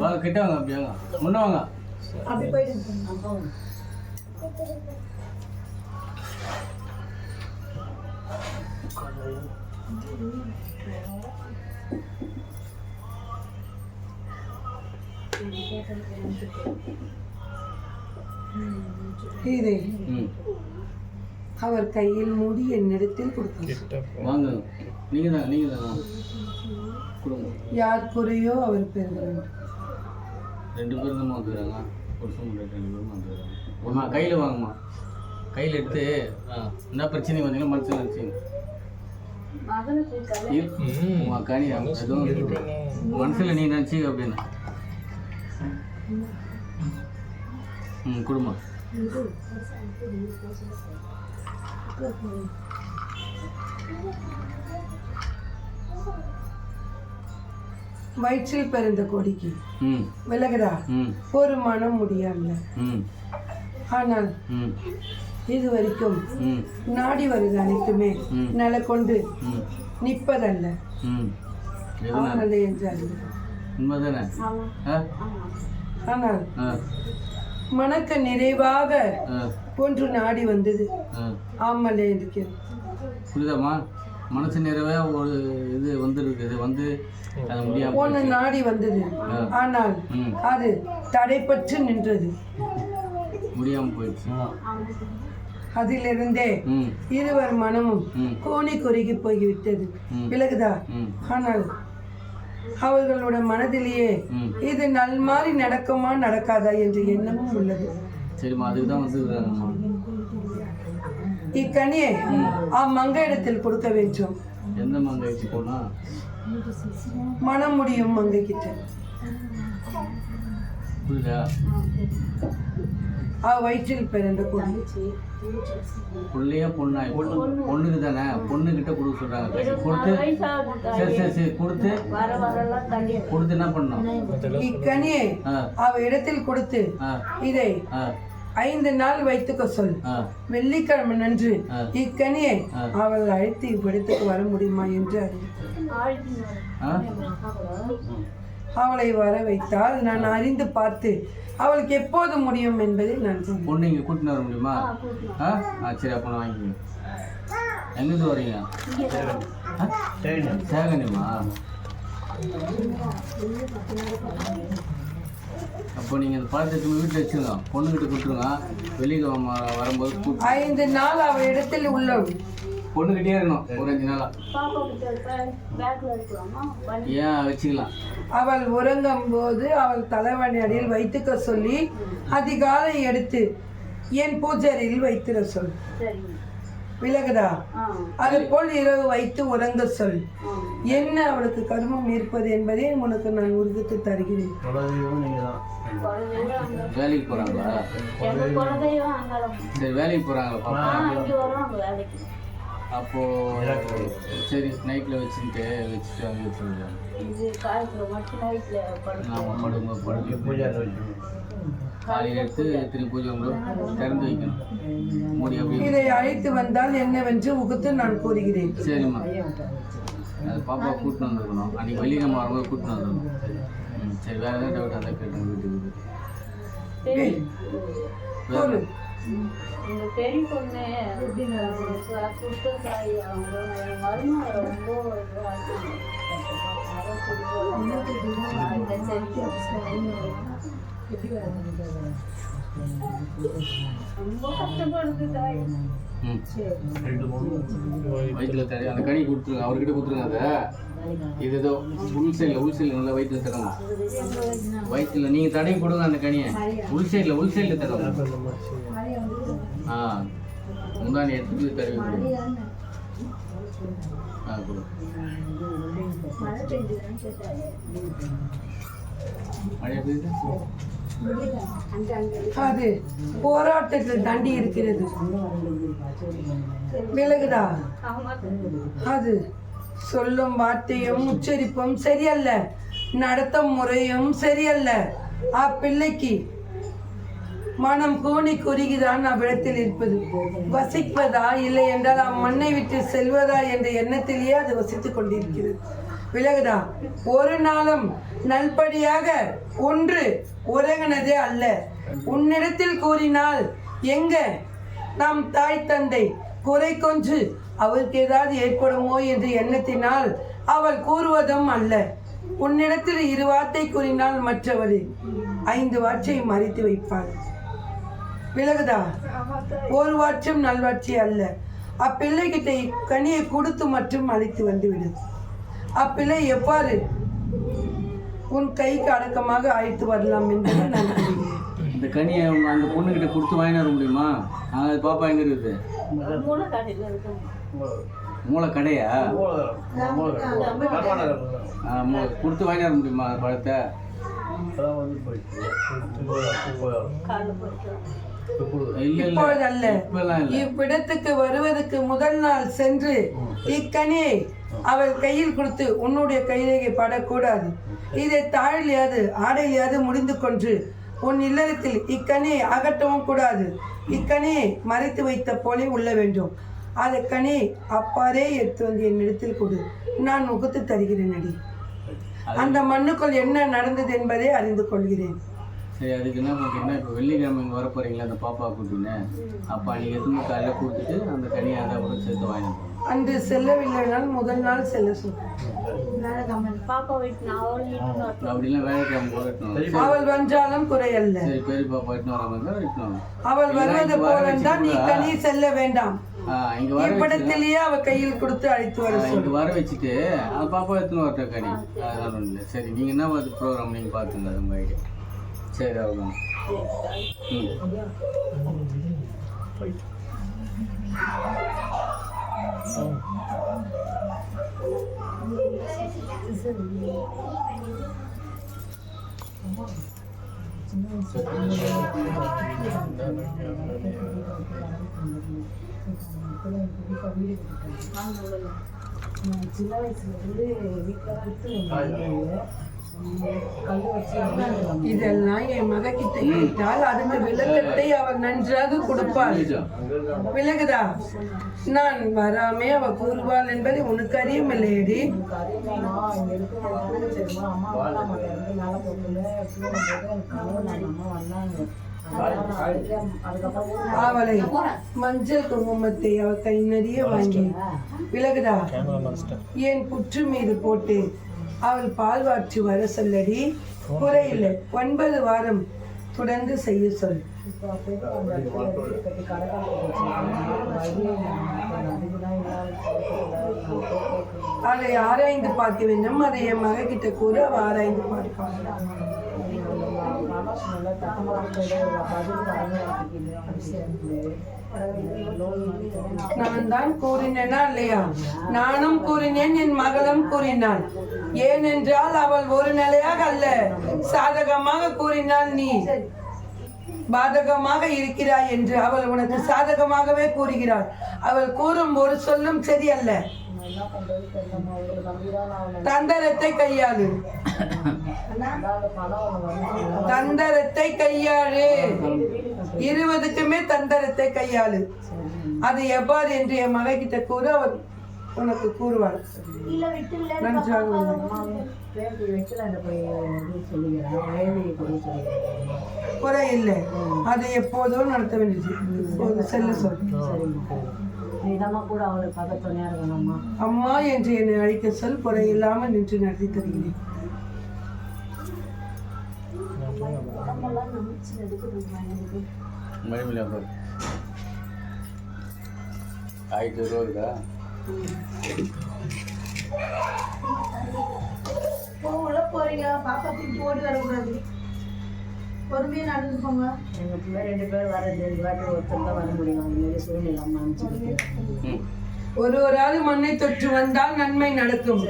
வாங்க கிட்ட வாங்க, அப்படி வாங்க, முன்ன வாங்க. அப்படி போயிட்டு இதை ம். அவர் கையில் மூடி என்னிடத்தில் கொடுத்தார். வாங்க, நீங்கள் தான் கொடுங்க. யார் குறையோ அவர் பெறுக வேண்டும். 2 பேர் தான் வந்துக்கிறாங்க. புருஷன் முன்னாடி 2 பேரும் வந்துக்கிறாங்க. அம்மா கையில் வாங்கம்மா, கையில் எடுத்து என்ன பிரச்சனை வந்தீங்கன்னா மனசில் நினச்சிங்க. மகனை கூப்பிட்டாலே கனி எதுவும் மனசில் நீ நினச்சி அப்படின்னு. ம் கொடுமா. வயிற்றில் பிறந்த கொடிக்கு ம் விலகுதா? ம் ஒரு மனம் முடியல. ம் ஆனால் ம் இது வரைக்கும் ம் நாடி வருது அனைத்துமே நிலை கொண்டு ம் நிற்பதல்ல. ம் ஆனால் என்றார். உண்மைதானே? ஆ ஆனால் ஆ மனக்கு நிறைவாக ஆ ஒன்று நாடி வந்தது. ஆ ஆமலே இருக்கிறது. புரியுதாம்மா? மனசு நிறைவே ஒரு இது வந்துருக்குது, வந்து அது முடியாம ஒன்று நாடி வந்தது. ஆனால் ம் அது தடைப்பட்டு நின்றது. முடியாமல் போயிடுச்சு. அதிலிருந்தே ம் இருவர் மனமும் ம் கோணி குறுகி போய்விட்டது. ம் விலகுதா? ம் ஆனால் அவர்களோட மனதிலேயே ம் இது நல்மாறி நடக்குமா நடக்காதா என்ற எண்ணமும் உள்ளது. சரிம்மா, அதுக்கு தான் வந்துருக்குறாங்கம்மா. இக்கனியை அம்மங்கையிடத்தில் கொடுக்க வேண்டும். எந்த மங்காய்ச்சி போனால் மனம் முடியும் மங்கை கிட்ட. புரியுதா? அவ வயிற்றில் பிறந்த குழந்தை. பிள்ளையா பொண்ணா? பொண்ணுக்கு தானே, பொண்ணுகிட்ட கொடுக்க சொல்றாங்க. கொடுத்து சரி கொடுத்து கொடுத்து என்ன பண்ணணும்? இக்கனியை அவ இடத்தில் கொடுத்து இதை 5 நாள் வைத்துக்க சொல். வெள்ளிக்கிழமை நன்று இக்கனியை அவள் அழைத்து இவ்விடத்துக்கு வர முடியுமா என்று அவளை வர வைத்தால் நான் அறிந்து பார்த்து அவளுக்கு எப்போது முடியும் என்பதை நான் சொன்னேன். பொண்ணு இங்கே கூட்டின்னு வர முடியுமா? சரி, அப்போ நான் வாங்கிக்கோங்க. எங்கேருந்து வரீங்க? சேகனிமா? அப்போ நீங்கள் இந்த பழத்தை வீட்டில் வச்சுருங்க, பொண்ணுக்கிட்ட கொடுத்துருங்க. வெளியே வரும்போது 5 நாள் அவள் இடத்தில் உள்ள பொண்ணுக்கிட்டே இருக்கணும். ஒரு 5 நாளாக ஏன் வச்சுக்கலாம். அவள் உறங்கும் போது அவள் தலைவணி அடியில் வைத்துக்க சொல்லி அதிகாலை எடுத்து என் பூஜையில் வைத்திட சொல். விலகுதா? அது போல் இரவு வைத்து உறங்க சொல். என்ன அவளுக்கு கர்மம் இருப்பது என்பதை உனக்கு நான் உறுதித்து தருகிறேன். வேலைக்கு போறாங்களா? சரி, வேலைக்கு போறாங்களா? அப்போ சரி, நைட்ல வச்சுட்டு அங்கே வச்சுருக்கேன். காலையில் எடுத்து திரும்பி பூஜை திறந்து வைக்கணும். மூடி அப்படி இதை அழைத்து வந்தால் என்னவென்று உகுத்து நான் கூறுகிறேன். சரிம்மா, அது பாப்பா கூட்டின்னு வந்துருக்கணும். அன்றைக்கி வெளியே நம்ம வரும்போது கூட்டின்னு வந்துருக்கணும். சரி, வேறு எதாவது டவுட் அதை கேட்டேன் வீட்டுக்கு. இந்த பெரிய பொண்ணு சுத்தக்காய் அவங்க மருமக ரொம்ப ரொம்ப கஷ்டப்படுது தாய். வயிற்றுல தடை அந்த கனி கொடுத்துருங்க, அவர்கிட்ட கொடுத்துருங்க. அதை இது ஏதோ உள் சைடில் நல்லா வயிற்றுல தரணும். வயிற்றுல நீங்கள் தடவி கொடுங்க அந்த கனியை. உள் சைடில் தரணும். முந்தானி எடுத்து தடவி கொடுங்க. கொடு. மழை பெய்யுது. அது போராட்டத்தில் தண்டி இருக்கிறது. விலகுதா? அது சொல்லும் வார்த்தையும் உச்சரிப்பும் சரியல்ல, நடத்தும் முறையும் சரியல்ல. அப்பிள்ளைக்கு மனம் கூனி குறுகிதான் அவ்விடத்தில் இருப்பது. வசிப்பதா இல்லை என்றால் அம்மண்ணை விட்டு செல்வதா என்ற எண்ணத்திலேயே அது வசித்துக் கொண்டிருக்கிறது. விலகுதா? ஒரு நாளும் நல்படியாக ஒன்று உறங்கினதே அல்ல. உன்னிடத்தில் கூறினால் எங்க நம் தாய் தந்தை குறை கொஞ்சு அவளுக்கு ஏதாவது ஏற்படுமோ என்ற எண்ணத்தினால் அவள் கூறுவதும் அல்ல. உன்னிடத்தில் 2 வார்த்தை கூறினால் மற்றவரை 5 வார்த்தையை மறைத்து வைப்பாள். விலகுதா? ஒரு வாட்சியும் நல்வாட்சி அல்ல. அப்பிள்ளைகிட்ட கனியை கொடுத்து மற்றும் அழைத்து வந்துவிடு. அப்பிள்ளை எவ்வாறு உன் கைக்கு அடக்கமாக அழைத்து வரலாம் என்பதை நான் கூறுகிறேன். இந்த கனியை அந்த பொண்ணுக்கிட்ட கொடுத்து வாங்கிட்டு வர முடியுமா? அது பாப்பா எங்கே இருக்குது? மூளை கடையா? கொடுத்து வாங்கிட்டு வர முடியுமா பழத்தை? இப்பொழுதல்ல, இவ்விடத்துக்கு வருவதற்கு முதல் நாள் சென்று இக்கனியை அவள் கையில் கொடுத்து உன்னுடைய கையிலேயே படக்கூடாது. இதை தாழிலையாது ஆடையிலையாது முடிந்து கொண்டு உன் இல்லறத்தில் இக்கனியை அகற்றவும் கூடாது. இக்கனியை மறைத்து வைத்த போலே உள்ள வேண்டும். அந்த கனி அப்பாரே எடுத்து வந்து என்னிடத்தில் கொடு, நான் உகுத்து தருகிறேன். அடி அந்த மண்ணுக்குள் என்ன நடந்தது என்பதை அறிந்து கொள்கிறேன். சரி, அதுக்கு என்ன பண்ணுறீங்கன்னா, இப்போ வெள்ளிக்கிழமை இங்கே வர போகிறீங்களா அந்த பாப்பா கூட்டின்னு? அப்போ அன்றைக்கி எதுவுமே காலையில் கொடுத்துட்டு அந்த கனியை அதை கூட சேர்த்து வாங்கிட்டு அன்று செல்லவில்லைனால் முதல் நாள் செல்ல சொல்றேன். அப்படிலாம் வேலைக்கிழமை கூட அவள் வந்தாலும் குறையல்ல. சரி, பெரிய பாப்பா இட்டுன்னு வராமல் இட்டுன்னு அவள் வருவது போலந்தான் நீ கனி செல்ல வேண்டாம். இங்கே வர இப்படத்திலேயே அவ கையில் கொடுத்து அழைத்து வர இங்கே வர வச்சுட்டு அந்த பாப்பா எடுத்துன்னு வரட்ட கனி. அதெல்லாம் ஒன்றும் இல்லை. சரி, நீங்கள் என்ன பார்த்து ப்ரோக்ராம் நீங்கள் பார்த்துங்க, அது உங்கள் ஐடியா. சரி, அவ்வளோதான். சின்ன வயசுல இருந்து வீட்டுல குத்து கல் வச்சு இதெல்லாம் என் மக கிட்ட கேட்டால் அதுக்கு விளக்கத்தை அவர் நன்றாக கொடுப்பாள். விலகுதா? நான் வராமே அவ கூறுவாள் என்பதை உனக்கு அறியுமில்லையடி. அவளை மஞ்சள் குங்குமத்தை அவ கை நிறைய வாங்கி விலகுதா என் புற்று மீது போட்டு அவள் பால் வாற்றி வர சொல்லடி. குறையில்லை, 9 வாரம் தொடர்ந்து செய்ய சொல். அதை ஆராய்ந்து பார்க்க வேண்டும். அதை என் மக கிட்ட கூற அவ ஆராய்ந்து பார்ப்பாள். நான் தான் கூறினேனா இல்லையா? நானும் கூறினேன், என் மகளும் கூறினாள். ஏனென்றால் அவள் ஒரு நிலையாக அல்ல, சாதகமாக கூறினாள். நீ பாதகமாக இருக்கிறாய் என்று அவள் உனக்கு சாதகமாகவே கூறுகிறாள். அவள் கூறும் ஒரு சொல்லும் சரியல்ல. தந்தரத்தை கையாளு, தந்தரத்தை கையாளு. 20க்குமே தந்தரத்தை கையாளு. அது எவ்வாறு என்று என் மகை கிட்ட கூற அவர் உனக்கு கூறுவாள். நன்றாக குறை இல்லை. அதை எப்போதும் நடத்த வேண்டியது. செல்ல சொல். அம்மா என்று என்னை அழைக்க சொல். குறை இல்லாமல் நின்று நடத்தி தருகிறேன். உள்ள போறீங்க, பாப்பா திட்டு ஓடி வரக்கூடாது. பொறுமையா நடந்து போங்க. எங்க பிள்ளை 2 பேர் வர 2 வாட்டி ஒருத்தர் தான் வர முடியும். அந்த மாதிரி சூழ்நிலை அம்மா. ஒரு ஆள் மண்ணை தொற்று வந்தால் நன்மை நடக்கும்.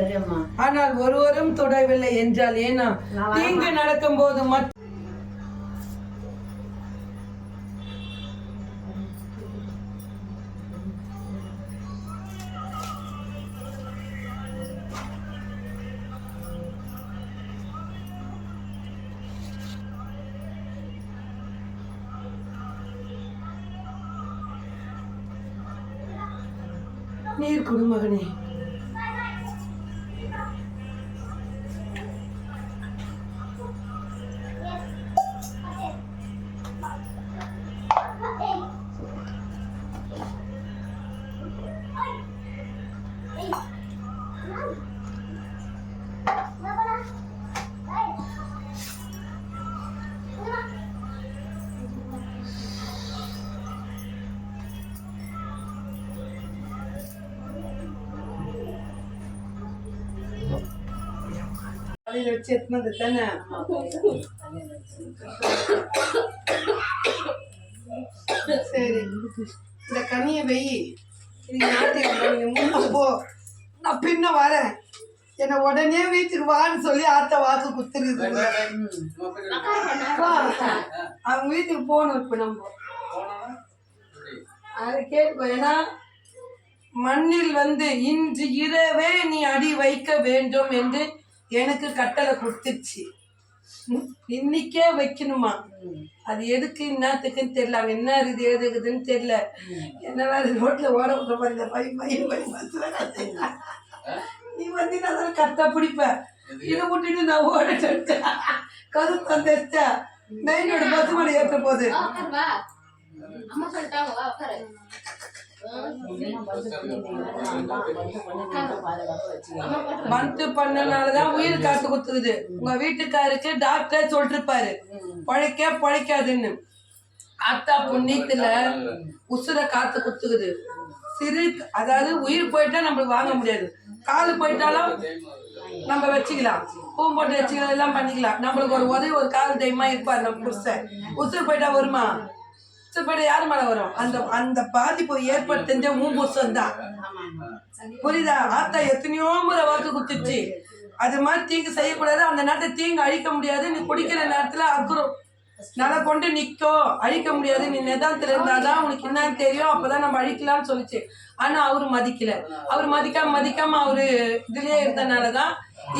ஆனால் ஒருவரும் தொடவில்லை என்றால் ஏனா தீங்கு நடக்கும் போது மட்டும் நீர் குடுமகனே. வச்சு எத்தனது தானே. சரி, இந்த கனியை வெயி. முன்ன போ, நான் பின்ன வரேன். என்னை உடனே வீட்டுக்கு வான்னு சொல்லி ஆத்த வாக்கு குத்துருக்குது. அவங்க வீட்டுக்கு போகணும். இப்ப நம்ம அதை கேட்போம். ஏன்னா மண்ணில் இன்று இரவே நீ அடி வைக்க வேண்டும் என்று எனக்கு கட்டளை கொடுத்துருச்சு. இன்னைக்கே வைக்கணுமா? அது எதுக்கு என்னத்துக்குன்னு தெரியல. அவங்க என்ன இது எதுக்குதுன்னு தெரியல. என்ன வேற ரோட்ல ஓட விட்ட பாருங்க. நீ நான் கரெக்டா பிடிப்ப. இதை விட்டுட்டு நான் ஓடிட்டேன். கருத்து வந்துருச்சா? மெயினோட பஸ் மணி ஏற்ற போகுது. மந்து பண்ணனாலதான் உயிர் காத்து குத்துக்குது. உங்க வீட்டுக்காருக்கு டாக்டர் சொல்லிட்டு இருப்பாரு பழைக்காதுன்னு. அத்தா புண்ணியத்துல உசுர காத்து குத்துக்குது. சிறு அதாவது உயிர் போயிட்டா நம்மளுக்கு வாங்க முடியாது. காலு போயிட்டாலும் நம்ம வச்சுக்கலாம், பூ போட்டு வச்சுக்கலாம், எல்லாம் பண்ணிக்கலாம். நம்மளுக்கு ஒரு உதவி ஒரு கால் தெய்வமா இருப்பாரு நம்ம புருஷன். உசுறு போயிட்டா வருமா? உசுறு யாரு மேல வரும்? அந்த பாதிப்பு ஏற்படுத்த உன் புருஷன் தான். புரியுதா? ஆத்தா எத்தனையோ முறை வாக்கு குத்துச்சு. அது மாதிரி தீங்கு செய்யக்கூடாது. அந்த நேரத்தை தீங்கு அழிக்க முடியாது. நீ குடிக்கிற நேரத்துல அக்குறம் நல்லா கொண்டு நிற்கும், அழிக்க முடியாது, நீ நிதானத்துல இருந்தாதான் உனக்கு என்னன்னு தெரியும், அப்பதான் நம்ம அழிக்கலாம்னு சொல்லிச்சு. ஆனா அவரு மதிக்கல. அவர் மதிக்காம அவரு இதுலயே இருந்தனாலதான்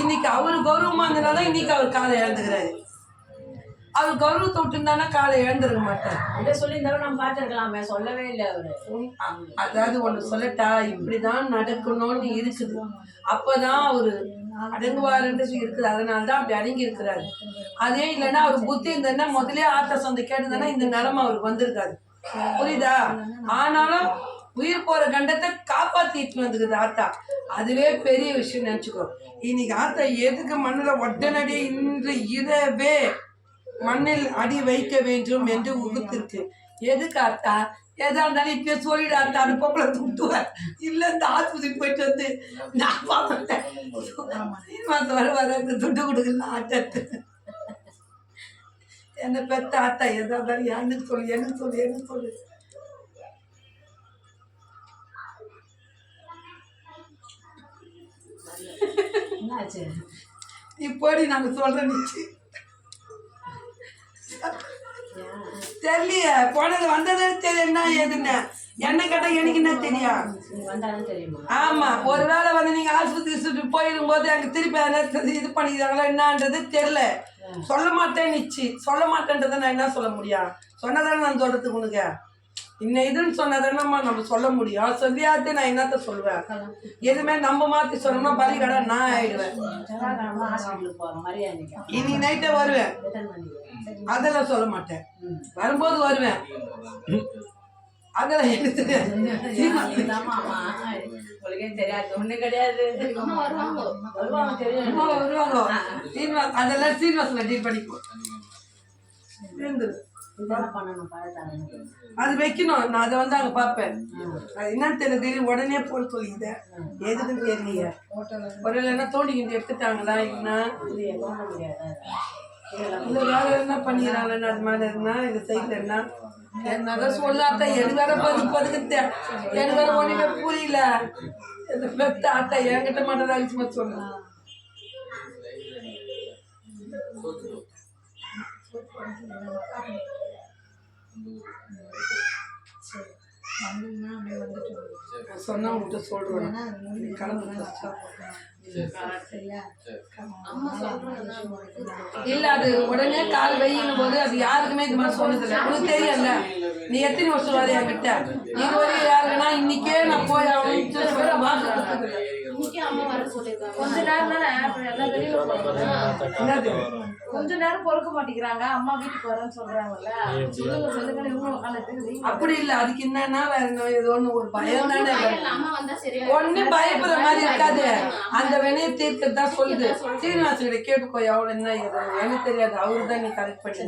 இன்னைக்கு அவரு கௌரவமா இருந்தனாலதான் இன்னைக்கு அவர் காலை இழந்துக்கிறாரு. அவர் கௌரவத்தை விட்டுருந்தானா காலை இழந்திருக்க மாட்டார். இதை சொல்லியிருந்தாலும் நம்ம பார்த்துருக்கலாமே, சொல்லவே இல்லை அவரு. அதாவது ஒண்ணு சொல்லட்டா, இப்படிதான் நடக்கணும்னு இருக்குது, அப்பதான் அவரு அடங்குவாருன்றது இருக்குது. அதனாலதான் அப்படி அடங்கி இருக்கிறாரு. அதே இல்லைன்னா அவர் புத்தி இருந்ததுன்னா முதலே ஆத்த சொந்த கேட்டதுன்னா இந்த நிலைமை அவருக்கு வந்திருக்காது. புரியுதா? ஆனாலும் உயிர் போற கண்டத்தை காப்பாத்திட்டு வந்துக்குது ஆத்தா. அதுவே பெரிய விஷயம் நினைச்சுக்கோ. இன்னைக்கு ஆத்தா எதுக்கு மண்ணுல உடனடி இன்று இரவே மண்ணில் அடி வைக்க வேண்டும் என்று உகுத்திருக்கு. எதுக்கு ஆத்தா? எதா இருந்தாலும் இப்ப சொல்லிடு ஆத்தா, அந்த பொம்பளை துட்டுவார். இல்ல இந்த ஆஸ்பத்திரி போயிட்டு வந்து நான் பார்த்துட்டேன், சீனிவாசம் வர இந்த துட்டு கொடுக்கலாம் ஆட்டத்து. என்ன பெத்த ஆத்தா எதா இருந்தாலும் எனக்கு சொல்லு. என்னாச்சு? இப்படி நாங்க சொல்ற நிச்சு தெரியலையே, போனது வந்ததே தெரியல என்ன ஏதுன்னு. என்ன கேட்டா எனக்கு என்ன தெரியும்? ஆமா, ஒருவேளை வந்து நீங்க ஆஸ்பத்திரி போயிடும் போது அங்க திருப்பி இது பண்ணிக்கிறாங்களா என்னன்றது தெரியல. சொல்ல மாட்டேன் நிச்சு, சொல்ல மாட்டேன்றதை நான் என்ன சொல்ல முடியும்? சொன்னதானே நான் சொல்றதுக்கு உனக்கு இன்னும் இதுன்னு சொன்னதானம்மா நம்ம சொல்ல முடியும். சொல்லியாத்து நான் என்னத்த சொல்லுவேன்? எதுவுமே நம்ம மாத்தி சொல்லணும்னா பலிகடை நான் ஆயிடுவேன். இனி நைட்டே வருவேன், அதெல்லாம் சொல்ல மாட்டேன். வரும்போது வருவேன், அதெல்லாம் எனக்கு தெரியாது. அதெல்லாம் சீனிவாசன் டீல் பண்ணிக்குவோம். அது வைக்கணும். நான் அதை வந்து அங்க பாப்பேன். அது என்னன்னு தெரியல, உடனே போட சொல்லிக்கிட்டேன். எதுக்குன்னு தெரியலையே. ஒரு இல்லைன்னா தோண்டிக்கிட்டு எடுத்துட்டாங்களா என்ன இந்த வேலை என்ன பண்ணிடுறாங்கன்னு அது மாதிரி இருந்தா இந்த சைட்ல என்ன என்னதான் சொல்லாட்டா எது வேற பதுக்குத்த எனக்கு வேற ஒண்ணுமே புரியல. இந்த பெத்த ஆட்டா என்கிட்ட மட்டும் தான் சும்மா சொல்ல. சொன்னா உங்கள்கிட்ட சொல்றேன், கிளம்பு. இல்ல அது உடனே கால் வையும் போது அது யாருக்குமே இது மாதிரி சொன்னதில்லை. உனக்கு தெரியல, நீ எத்தனை வருஷம் வர என்கிட்ட இது வரையும் யாருக்குன்னா இன்னைக்கே நான் போய் கொஞ்ச நேரம் பொறுக்க மாட்டேங்கிறாங்க. அம்மா வீட்டுக்கு வரேன்னு சொல்றாங்கல்ல, அப்படி இல்ல. அதுக்கு என்னன்னா வேற ஏதோ ஒண்ணு ஒரு பயம் தானே. ஒண்ணு பயப்படுற மாதிரி இருக்காது. அந்த வினையை தீர்க்கதான் சொல்லுது. சீனிவாசன் கிட்ட கேட்டுக்கோ எவ்வளவு என்ன எனக்கு தெரியாது. அவரு தான் நீ கரெக்ட் பண்ணி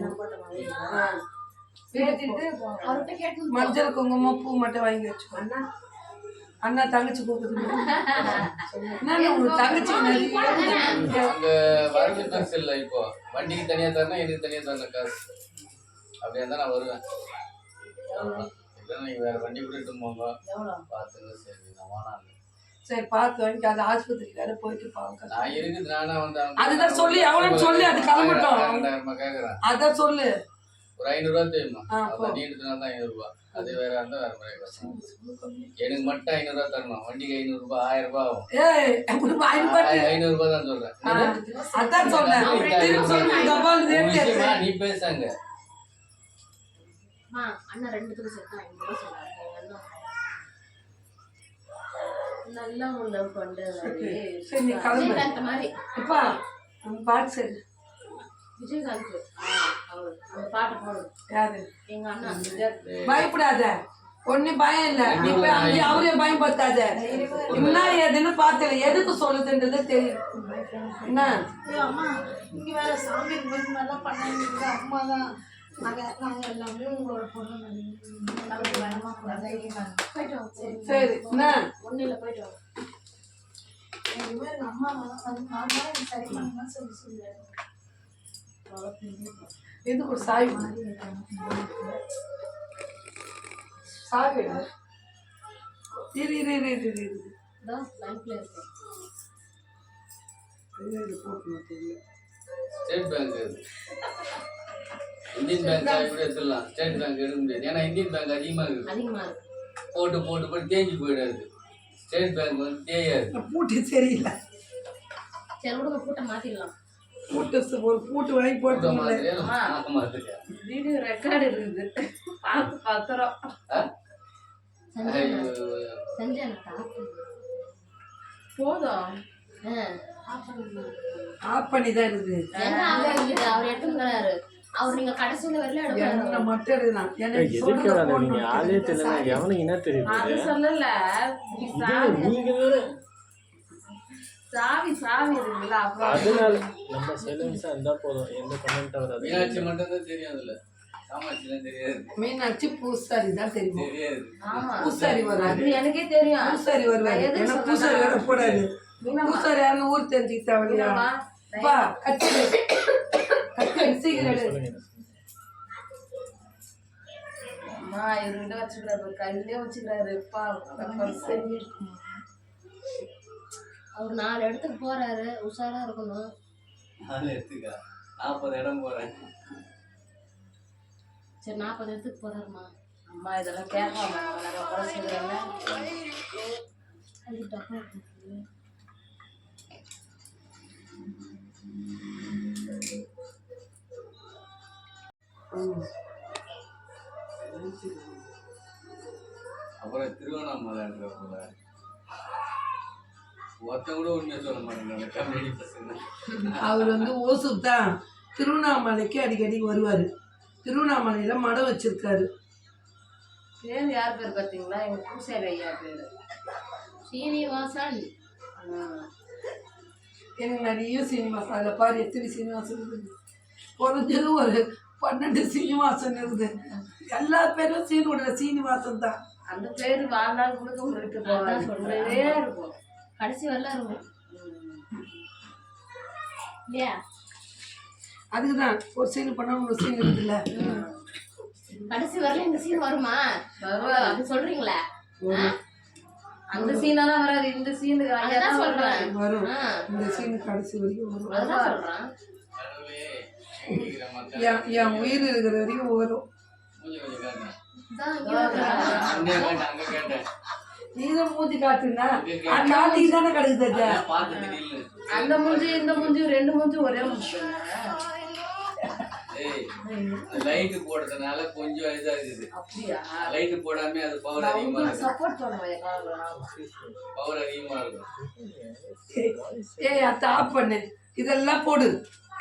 மஞ்சள் குங்குமம் பூ மட்டும் வாங்கி வச்சுக்கோ. அண்ணா தங்கச்சி கூப்பிடுது. தங்கச்சி இப்போ வண்டிக்கு தனியா தரணும், எனக்கு தனியா தரணும் காசு. அப்படியே தான் நான் வருவேன். நீங்க வேற வண்டி கூட்டிட்டு போங்க, பாத்துங்க. சரி நான் வானா. சரி பார்த்து வாங்கி அது ஆஸ்பத்திரிக்கு வேற போயிட்டு பாக்க. நான் இருக்குது நானா வந்து அதுதான் சொல்லி எவ்வளவு சொல்லி அது கிளம்பட்டும். 2000 கேக்குறேன். அதான் சொல்லு. ஒரு 500 ரூபா தெரியுமா? நீட்டுனா தான் 500 ரூபா. அது வேற இருந்தா வேற மாதிரி கஷ்டம். எனக்கு மட்டும் 500 ரூபா தரணும். வண்டிக்கு 500 ரூபாய் 1000 ரூபாய் ஆகும். 500 ரூபாய் தான் சொல்றேன். அதான் சொல்றேன். நீ பேசாங்க. அண்ணா 2 பேரும் சேர்த்தா 500 ரூபாய் சொன்னாங்க. நல்லா லவ் பண்றது. சரி நீ கிளம்பு. மாதிரி இப்பா பாட்டு சரி விஜயகாந்த் அந்த பாட்டு போடு. யாரு? எங்க அண்ணா. பயப்படாத, ஒன்னும் பயம் இல்ல. நீ போய் அங்கே அவரே பயன்படுத்தாத. என்ன ஏதுன்னு பார்த்தல எதுக்கு சொல்லுதுன்றது தெரியும். என்ன அம்மா இங்க வேற சாமி நல்லா பண்ணாங்க. அம்மா தான் நாங்க எல்லாமே உங்களோட பொண்ணு. சரி என்ன ஒன்னும் இல்லை, போயிட்டு வாங்க. அம்மா சரி பண்ணா சொல்லி சொல்லுவாரு. இது ஒரு சாய் சாவி இரு இரு இரு இரு இரு பேங்க்ல இருக்கேன். ஸ்டேட் பேங்க் இந்தியன் பேங்க் சாவி கூட எடுத்துடலாம், ஸ்டேட் பேங்க் எடுக்க முடியாது. ஏன்னா இந்தியன் பேங்க் அதிகமாக இருக்குது, அதிகமா இருக்கு. போட்டு போட்டு போட்டு தேஞ்சு போயிடாது. ஸ்டேட் பேங்க் வந்து தேயாது. பூட்டு சரியில்லை. சரி விடுங்க, பூட்டை மாத்திடலாம். ஒரு பூட்டு வாங்கி போட்டு மாத்திரியா வீடியோ ரெக்கார்டு இருக்குது, பார்த்து பத்திரம். செஞ்சேன் போதும். ஆஃப் பண்ணி தான் இருக்குது. எங்க ஆகுது அவர் எடுத்துக்கிறாரு. அவர் நீங்க கடைசியில வரல எடுக்கிறாரு. நான் மட்டும் எடுக்கலாம். நீங்க ஆளே தெரியல, எவனுக்கு என்ன தெரியுது? அது சொல்லல, நீங்க வேற சாவி இருக்குல்ல, அப்புறம் அதனால நம்ம சைலன்ஸா இருந்தா போதும், எந்த கமெண்ட் வராது. மீனாட்சி மட்டும் தான் தெரியும், அதுல காமாட்சிலாம் தெரியாது. மீனாட்சி பூசாரி தான் தெரியும். தெரியாது. ஆமா பூசாரி வராது. அது எனக்கே தெரியும். பூசாரி வருவாரு. ஏன்னா பூசாரி வர கூடாது. பூசாரி யாருன்னு ஊர் தெரிஞ்சுக்க தேவையா? பா கட்டி சீக்கிரம் அம்மா இவருகிட்ட வச்சுக்கிறாரு, கையிலே வச்சுக்கிறாரு. சரி, அவர் 4 இடத்துக்கு போறாரு, உஷாரா இருக்கணும். 4 எடுத்துக்கா, 40 இடம் போறேன். சரி 40 இடத்துக்கு போறாருமா. அம்மா இதெல்லாம் கேட்காம நாங்கள் குறை செய்கிறோம்ல. அப்புறம் திருவண்ணாமலைன்ற போல ஒருத்தன் கூட உண்மையை சொல்ல மாட்டேங்கிறாங்க கம்யூனிட்டி பசங்க. அவர் வந்து ஓசூர் தான் திருவண்ணாமலைக்கு அடிக்கடி வருவார். திருவண்ணாமலையில் மடம் வச்சிருக்காரு. பேர் யார் பேர் பார்த்தீங்களா? எங்கள் பூசாரி ஐயா பேர் சீனிவாசன். எனக்கு நிறைய சீனிவாசன், அதில் பாரு எத்தனை சீனிவாசன் இருக்குது. குறைஞ்சது ஒரு 12 சீனிவாசன் இருக்குது. எல்லா பேரும் சீனுடைய சீனிவாசன் தான். அந்த பேர் வாழ்நாள் கொடுக்க உங்களுக்கு போவாது, சொல்றதே இருக்கும். கடைசி வரல இருக்கும் இல்லையா? அதுக்கு தான் ஒரு சீன் பண்ணா ஒரு சீன் இருக்குல்ல. கடைசி வரல இந்த சீன் வருமா? அது சொல்றீங்களா? அந்த சீனெல்லாம் வராது, இந்த சீனுக்கு ஐயா தான் சொல்றேன் வரும். இந்த சீன் கடைசி வரைக்கும் வரும். அதான் சொல்றேன். என் உயிர் இருக்கிற வரைக்கும் வரும். அங்க கேட்டேன், நீதான் மூஞ்சி காட்டுனா காட்டிக்கு தானே கிடக்குது. பார்த்துட்டு நில்லு. அந்த மூஞ்சி இந்த மூஞ்சி 2 மூஞ்சி ஒரே மூஞ்சி. லைட்டு போடுறதுனால கொஞ்சம் இதா இருக்குது. அப்படியா? லைட்டு போடாம அது பவர் அதிகமா இருக்கும். சப்போர்ட் பண்ணுவேன், பவர் அதிகமா இருக்கும். ஏய் அத்தை ஆஃப் பண்ணு, இதெல்லாம் போடு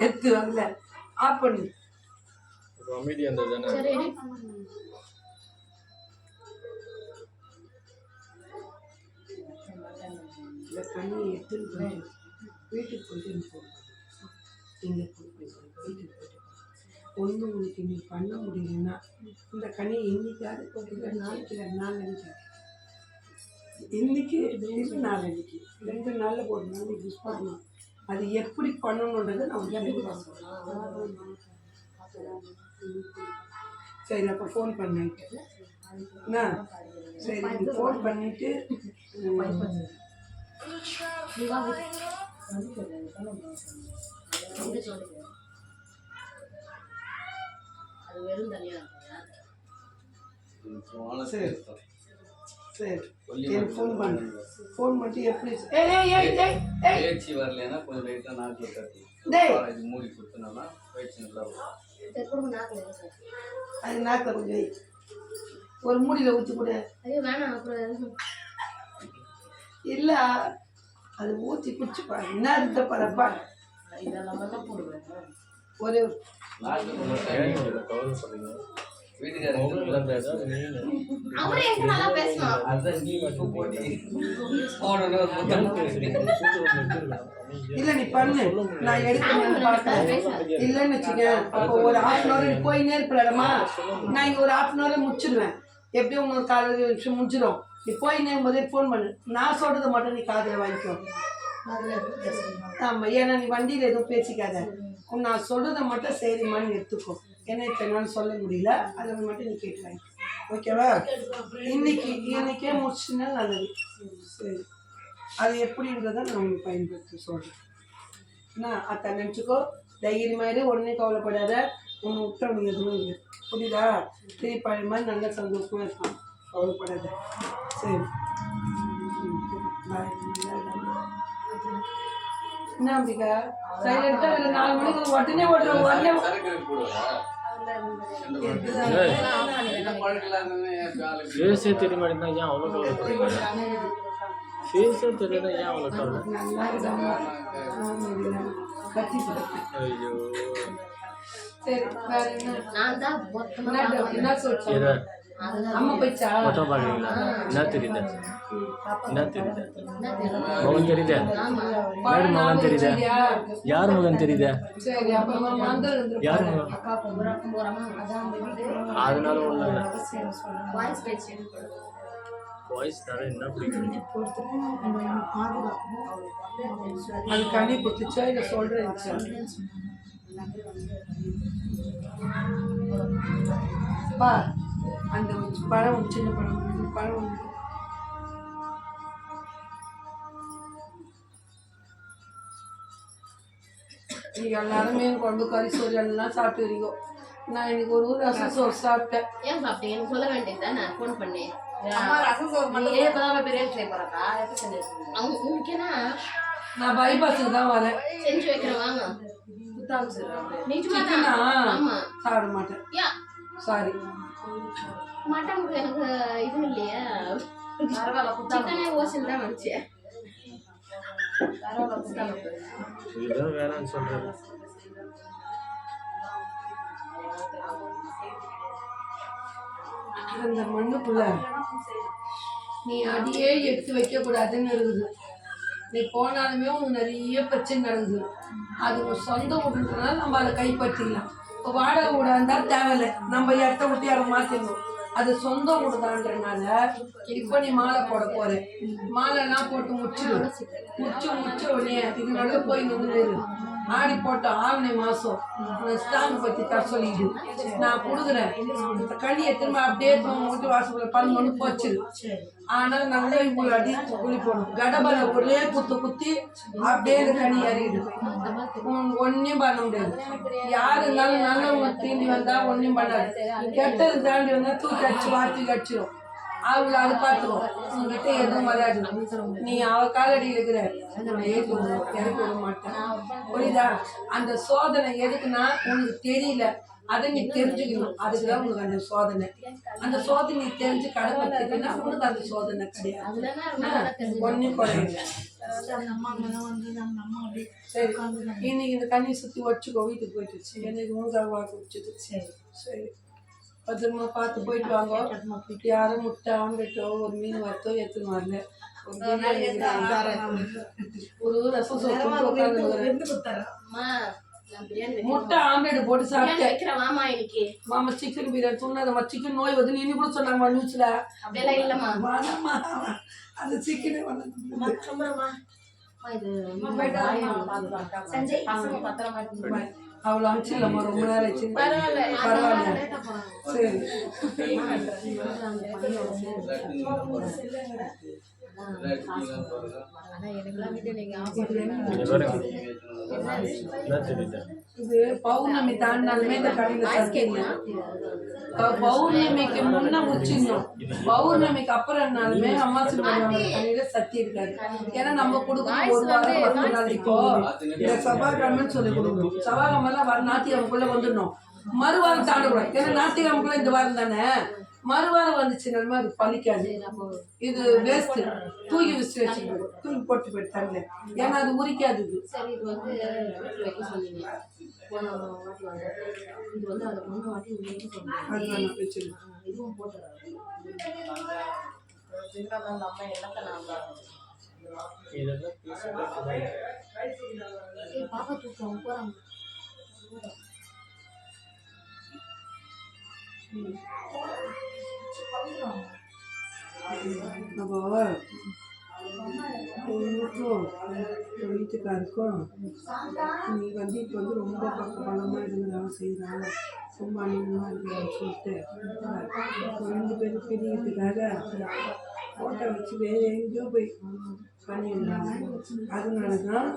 எடுத்து அதுல ஆஃப் பண்ணு. காமெடி அந்த தானே. சரி இந்த கண்ணியை எடுத்து வீட்டுக்கு போயிட்டு இங்கே வீட்டுக்கு போயிட்டு ஒன்று உங்களுக்கு நீ பண்ண முடியலன்னா இந்த கண்ணியை இன்னைக்காவது போட்டுக்க, நாளைக்கு 2 நாள் நினைக்காது. இன்னைக்கு இது நாளைக்கு 2 நாளில் போடணும் யூஸ் பண்ணணும். அது எப்படி பண்ணணுன்றதை நான் உங்களுக்கு சொல்கிறேன். சரி அப்போ ஃபோன் பண்ணிட்டு என்ன? சரி ஃபோன் பண்ணிவிட்டு அது வெறும் தனியா சரி சரி எனக்கு ஃபோன் பண்ணு. ஃபோன் பண்ணிட்டு எப்படி பேச்சு வரலன்னா கொஞ்சம் லைட்டாக நாக்கில் தட்டி இது மூடி கொடுத்தோம்னா பேச்சு நல்லா வரும். அது நாக்க கொஞ்சம் ஒரு மூடியில் ஊற்றி கொடு. ஐயோ வேணாம், அப்புறம் இல்லை அது ஊற்றி குடிச்சுப்பா. என்ன இருக்க பரப்பா இதெல்லாம் தான் போடுவேன். ஒரு கவலைப்படுறீங்க வீட்டுக்காரங்க அவரே எங்க நல்லா பேசணும். அதான் நீ மட்டும் போட்டு இல்லை நீ பண்ணு, நான் எடுத்து பார்க்குறேன். இல்லைன்னு வச்சுக்க அப்போ ஒரு 1/2 hour போயினே இருப்பலமா. நான் இங்கே ஒரு 1/2 hour முடிச்சிடுவேன். எப்படியும் உங்களுக்கு 15 நிமிஷம் முடிச்சிடும். நீ போயினே போதே ஃபோன் பண்ணு. நான் சொல்கிறத மட்டும் நீ காதில் வாங்கிக்கோ. ஆமாம், ஏன்னா நீ வண்டியில் எதுவும் பேசிக்காத. நான் சொல்கிறத மட்டும் சரிம்மான்னு எடுத்துக்கோ. ஏன்னா இப்போ என்னால் சொல்ல முடியல, அதை மட்டும் நீ கேட்டு வாங்கிக்கோ. ஓகேவா? இன்னைக்கே முடிச்சுன்னா நல்லது. சரி, அது எப்படின்றத நான் உங்களுக்கு பயன்படுத்தி சொல்கிறேன். என்ன அத்தை நினச்சிக்கோ, தைரியமாயிரு, உடனே கவலைப்படாத. உன் விட்டு அவனுக்கு எதுவும் இல்லை புரியுதா திருப்பி பழைய மாதிரி நல்ல சந்தோஷமாக இருக்கான் கவலைப்படாத சரி பாய் என்ன அம்பிகா சைலண்டாக இல்லை 4 மணிக்கு உடனே ஓடுறோம் உடனே ஃபேஸே தெரிய மாட்டேங்குதா ஏன் அவ்வளோ கவலைப்படுறீங்க ஃபேஸே தெரியல ஏன் அவ்வளோ கவலை நல்லா இருக்காமா கத்தி ஐயோ சரி வேற என்ன நான் தான் மொத்தமாக என்ன சொல்லிட்டு எதை அம்மா போயிச்சா மொத்தம் பார்க்குறீங்களா என்ன தெரியுது என்ன தெரியுது முகம் தெரியுதே யார் முகம் தெரியுதே யார் முகம் தெரியுதே சரி அப்புறமா மந்திரம் யார் முகம் அதனால ஒன்றும் இல்லை வாய்ஸ் பேச்சு வாய்ஸ் தர என்ன பிடிக்கும் அது கனி குத்துச்சா இல்லை சொல்கிறேன் பா அந்த பழம் ஒரு சின்ன பழம் ஒன்று நீங்கள் எல்லாரும் மீன் குழம்பு கறி சோறு எல்லாம் சாப்பிட்டு வரீங்க நான் இன்னைக்கு ஒரு ரசம் சோறு சாப்பிட்டேன் ஏன் சாப்பிட்டீங்க எனக்கு சொல்ல வேண்டியது நான் ஃபோன் பண்ணி நீ இப்பதான் பிரியாணி செய்ய போறக்கா எப்படி செஞ்சிருக்கீங்க அவங்க உங்களுக்கேனா நான் பைபாஸுக்கு தான் வரேன் செஞ்சு வைக்கிறேன் வாங்க புத்தாங்க சார் நிஜமா சிக்கனா ஆமா சாப்பிட மாட்டேன் யா சாரி மட்டன் எனக்கு இது இல்லையா பரவாயில்ல புத்தாங்க சிக்கனே ஓசல் தான் நினச்சேன் பரவாயில்ல புத்தாங்க இதுதான் வேணான்னு சொல்கிறது அந்த மண்ணுக்குள்ள நீ அடியே எடுத்து வைக்க கூடாதுன்னு இருக்குது நீ போனாலுமே உனக்கு நிறைய பிரச்சனை நடக்குது அது ஒரு சொந்த வீடுன்றதுனால நம்ம அதை கைப்பற்றிக்கலாம் இப்போ வாடகை வீடாக இருந்தால் தேவையில்லை நம்ம இடத்த விட்டு யாரும் மாற்றிடணும் அது சொந்த வீடுதான்றனால இப்போ நீ மாலை போட போற மாலைலாம் போட்டு முச்சு உடனே இது நடுவில் போய் நின்று ஆடி போட்டோம் ஆவணி மாதம் ஸ்டாம்பு பற்றி தர சொல்லிடு நான் கொடுக்குறேன் இந்த கனியை திரும்ப அப்படியே வீட்டு வாசப்பட 11 போச்சு ஆனால் நல்லா இவ்வளோ அடி குழி போடும் கடபலை ஒரே குத்தி அப்படியே இந்த கனி ஏறிடு ஒன்றையும் பண்ண முடியாது யார் இருந்தாலும் நல்லவங்க தீண்டி வந்தால் ஒன்றையும் பண்ணாது கெட்டது தாண்டி வந்தால் தூக்கி அடிச்சு வாத்தி கடிச்சிடும் அவங்கள அது பார்த்துருவோம் உங்ககிட்ட எதுவும் வராது நீ அவ காலடியில் இருக்கிற எனக்கு விட மாட்டேன் புரியுதா அந்த சோதனை எதுக்குன்னா உனக்கு தெரியல அதை நீ தெரிஞ்சுக்கணும் அதுக்குதான் உனக்கு அந்த சோதனை அந்த சோதனை நீ தெரிஞ்சு கடைப்பிடிச்சிங்கன்னா உனக்கு அந்த சோதனை கிடையாது ஒன்றும் குறையில சரி இன்னைக்கு இந்த தண்ணி சுற்றி வச்சுக்கோ வீட்டுக்கு போயிட்டு எனக்கு மூன்றாவது வாக்கு வச்சுது சரி சரி பத்திரமா பார்த்து போயிட்டு வாங்க யாரும் முட்டை ஆம்லெட்டோ ஒரு மீன் வறுத்தோ எடுத்துன்னு வரல ஒரு ரசம் முட்டை ஆம்லெட் போட்டு சாப்பிட்டேன் மாமா சிக்கன் பிரியாணி சொன்னாதம்மா சிக்கன் நோய் வந்து நீ கூட சொன்னாங்க நியூஸ்ல வேணாமா அந்த சிக்கனே அவ்வளோ அனுப்பிச்சிடலாமா ரொம்ப நேரம் ஆச்சு பரவாயில்ல சரி இது பௌர்ணமி தாண்டினாலுமே இந்த கடையில் சக்தி இல்லை பௌர்ணமிக்கு முன்ன முடிச்சிடணும் பௌர்ணமிக்கு அப்புறம்னாலுமே அம்மாசி கடையில சக்தி இருக்காது ஏன்னா நம்ம கொடுக்கணும் 1 வாரம் 10 நாள் இப்போ இந்த செவ்வாய்க்கிழமைன்னு சொல்லி கொடுக்கணும் செவ்வாய்க்கிழமெல்லாம் வர ஞாயிற்றுக்கிழமைக்குள்ள வந்துடணும் மறுவாரம் தாண்டக்கூடாது ஏன்னா ஞாயிற்றுக்கிழமைக்குள்ள இந்த வாரம் தானே மறுவாரம் வந்துச்சுனாலுமே அது பழிக்காது இது வேஸ்ட் தூக்கி விசிட்டு வச்சுக்கணும் தூக்கி போட்டு போயிட்டாங்க ஏன்னா அது உரிக்காது இது சரி இது வந்து வைக்க சொன்னீங்க போன வாட்டி வந்து இது வந்து அதை முன்ன வாட்டி உங்களுக்கு சொன்னீங்க இதுவும் போட்டு அம்மா என்னத்தை நான் பாப்பா தூக்கம் போறாங்க அப்போ உங்களுக்கும் வீட்டுக்காருக்கும் நீ வந்து இப்போ வந்து ரொம்ப பக்கபலமாக இருந்தாலும் செய்கிறாங்க ரொம்ப அநியமாக இருக்கிறான்னு சொல்லிட்டு 2 பேரும் பிரிக்கிறதுக்காக ஃபோட்டோ வச்சு வேறு எங்கேயோ போய் பண்ணிடுறாங்க அதனால தான்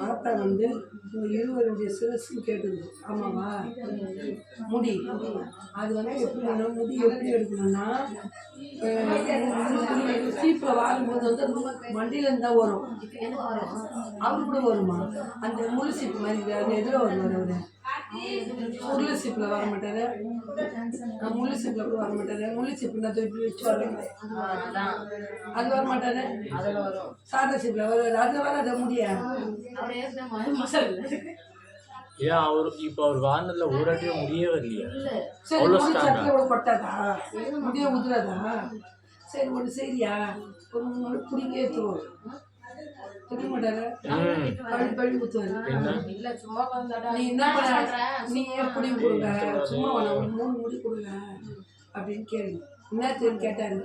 ஆத்தா வந்து உங்கள் இருவருடைய சிரசும் கேட்டுது ஆமாவா? முடி அது வந்து எப்படின்னா முடி எப்படி எடுக்கணும்னா சீப்பில் வாழும்போது வந்து மண்டியிலேருந்து தான் வரும். அவரு கூட வருமா? அந்த முழு சீப்பு மாதிரி அந்த எதில் வருவார் அவர்? முள்ளு சீப்பில் வர மாட்டாரு, முள்ளு சீப்பில் கூட வர மாட்டாரு. முள்ளு சீப்புனா தூக்கி வச்சு வருவாங்க, அது வர மாட்டாரு. சாதா சீப்பில் வருவார், அது வராத முடியா? ஏன் அவர் இப்போ அவர் வாழ்ந்ததுல ஒரு அடியே முடியவே இல்லையா? சரி முடி சட்டில் கூட கொட்டாதா? முடிய உதுறாதா? சரி ஒன்று சரியா ஒரு பிடிங்க ஏற்றுவோம் தெரிய மாட்டாரு, பழி பழி ஊற்றுவாரு. நீ என்ன பண்ண, நீ ஏன் பிடி கொடுங்க, சும்மா ஒரு 3 முடி கொடுங்க அப்படின்னு கேள்வி. என்னத்துன்னு கேட்டாரு.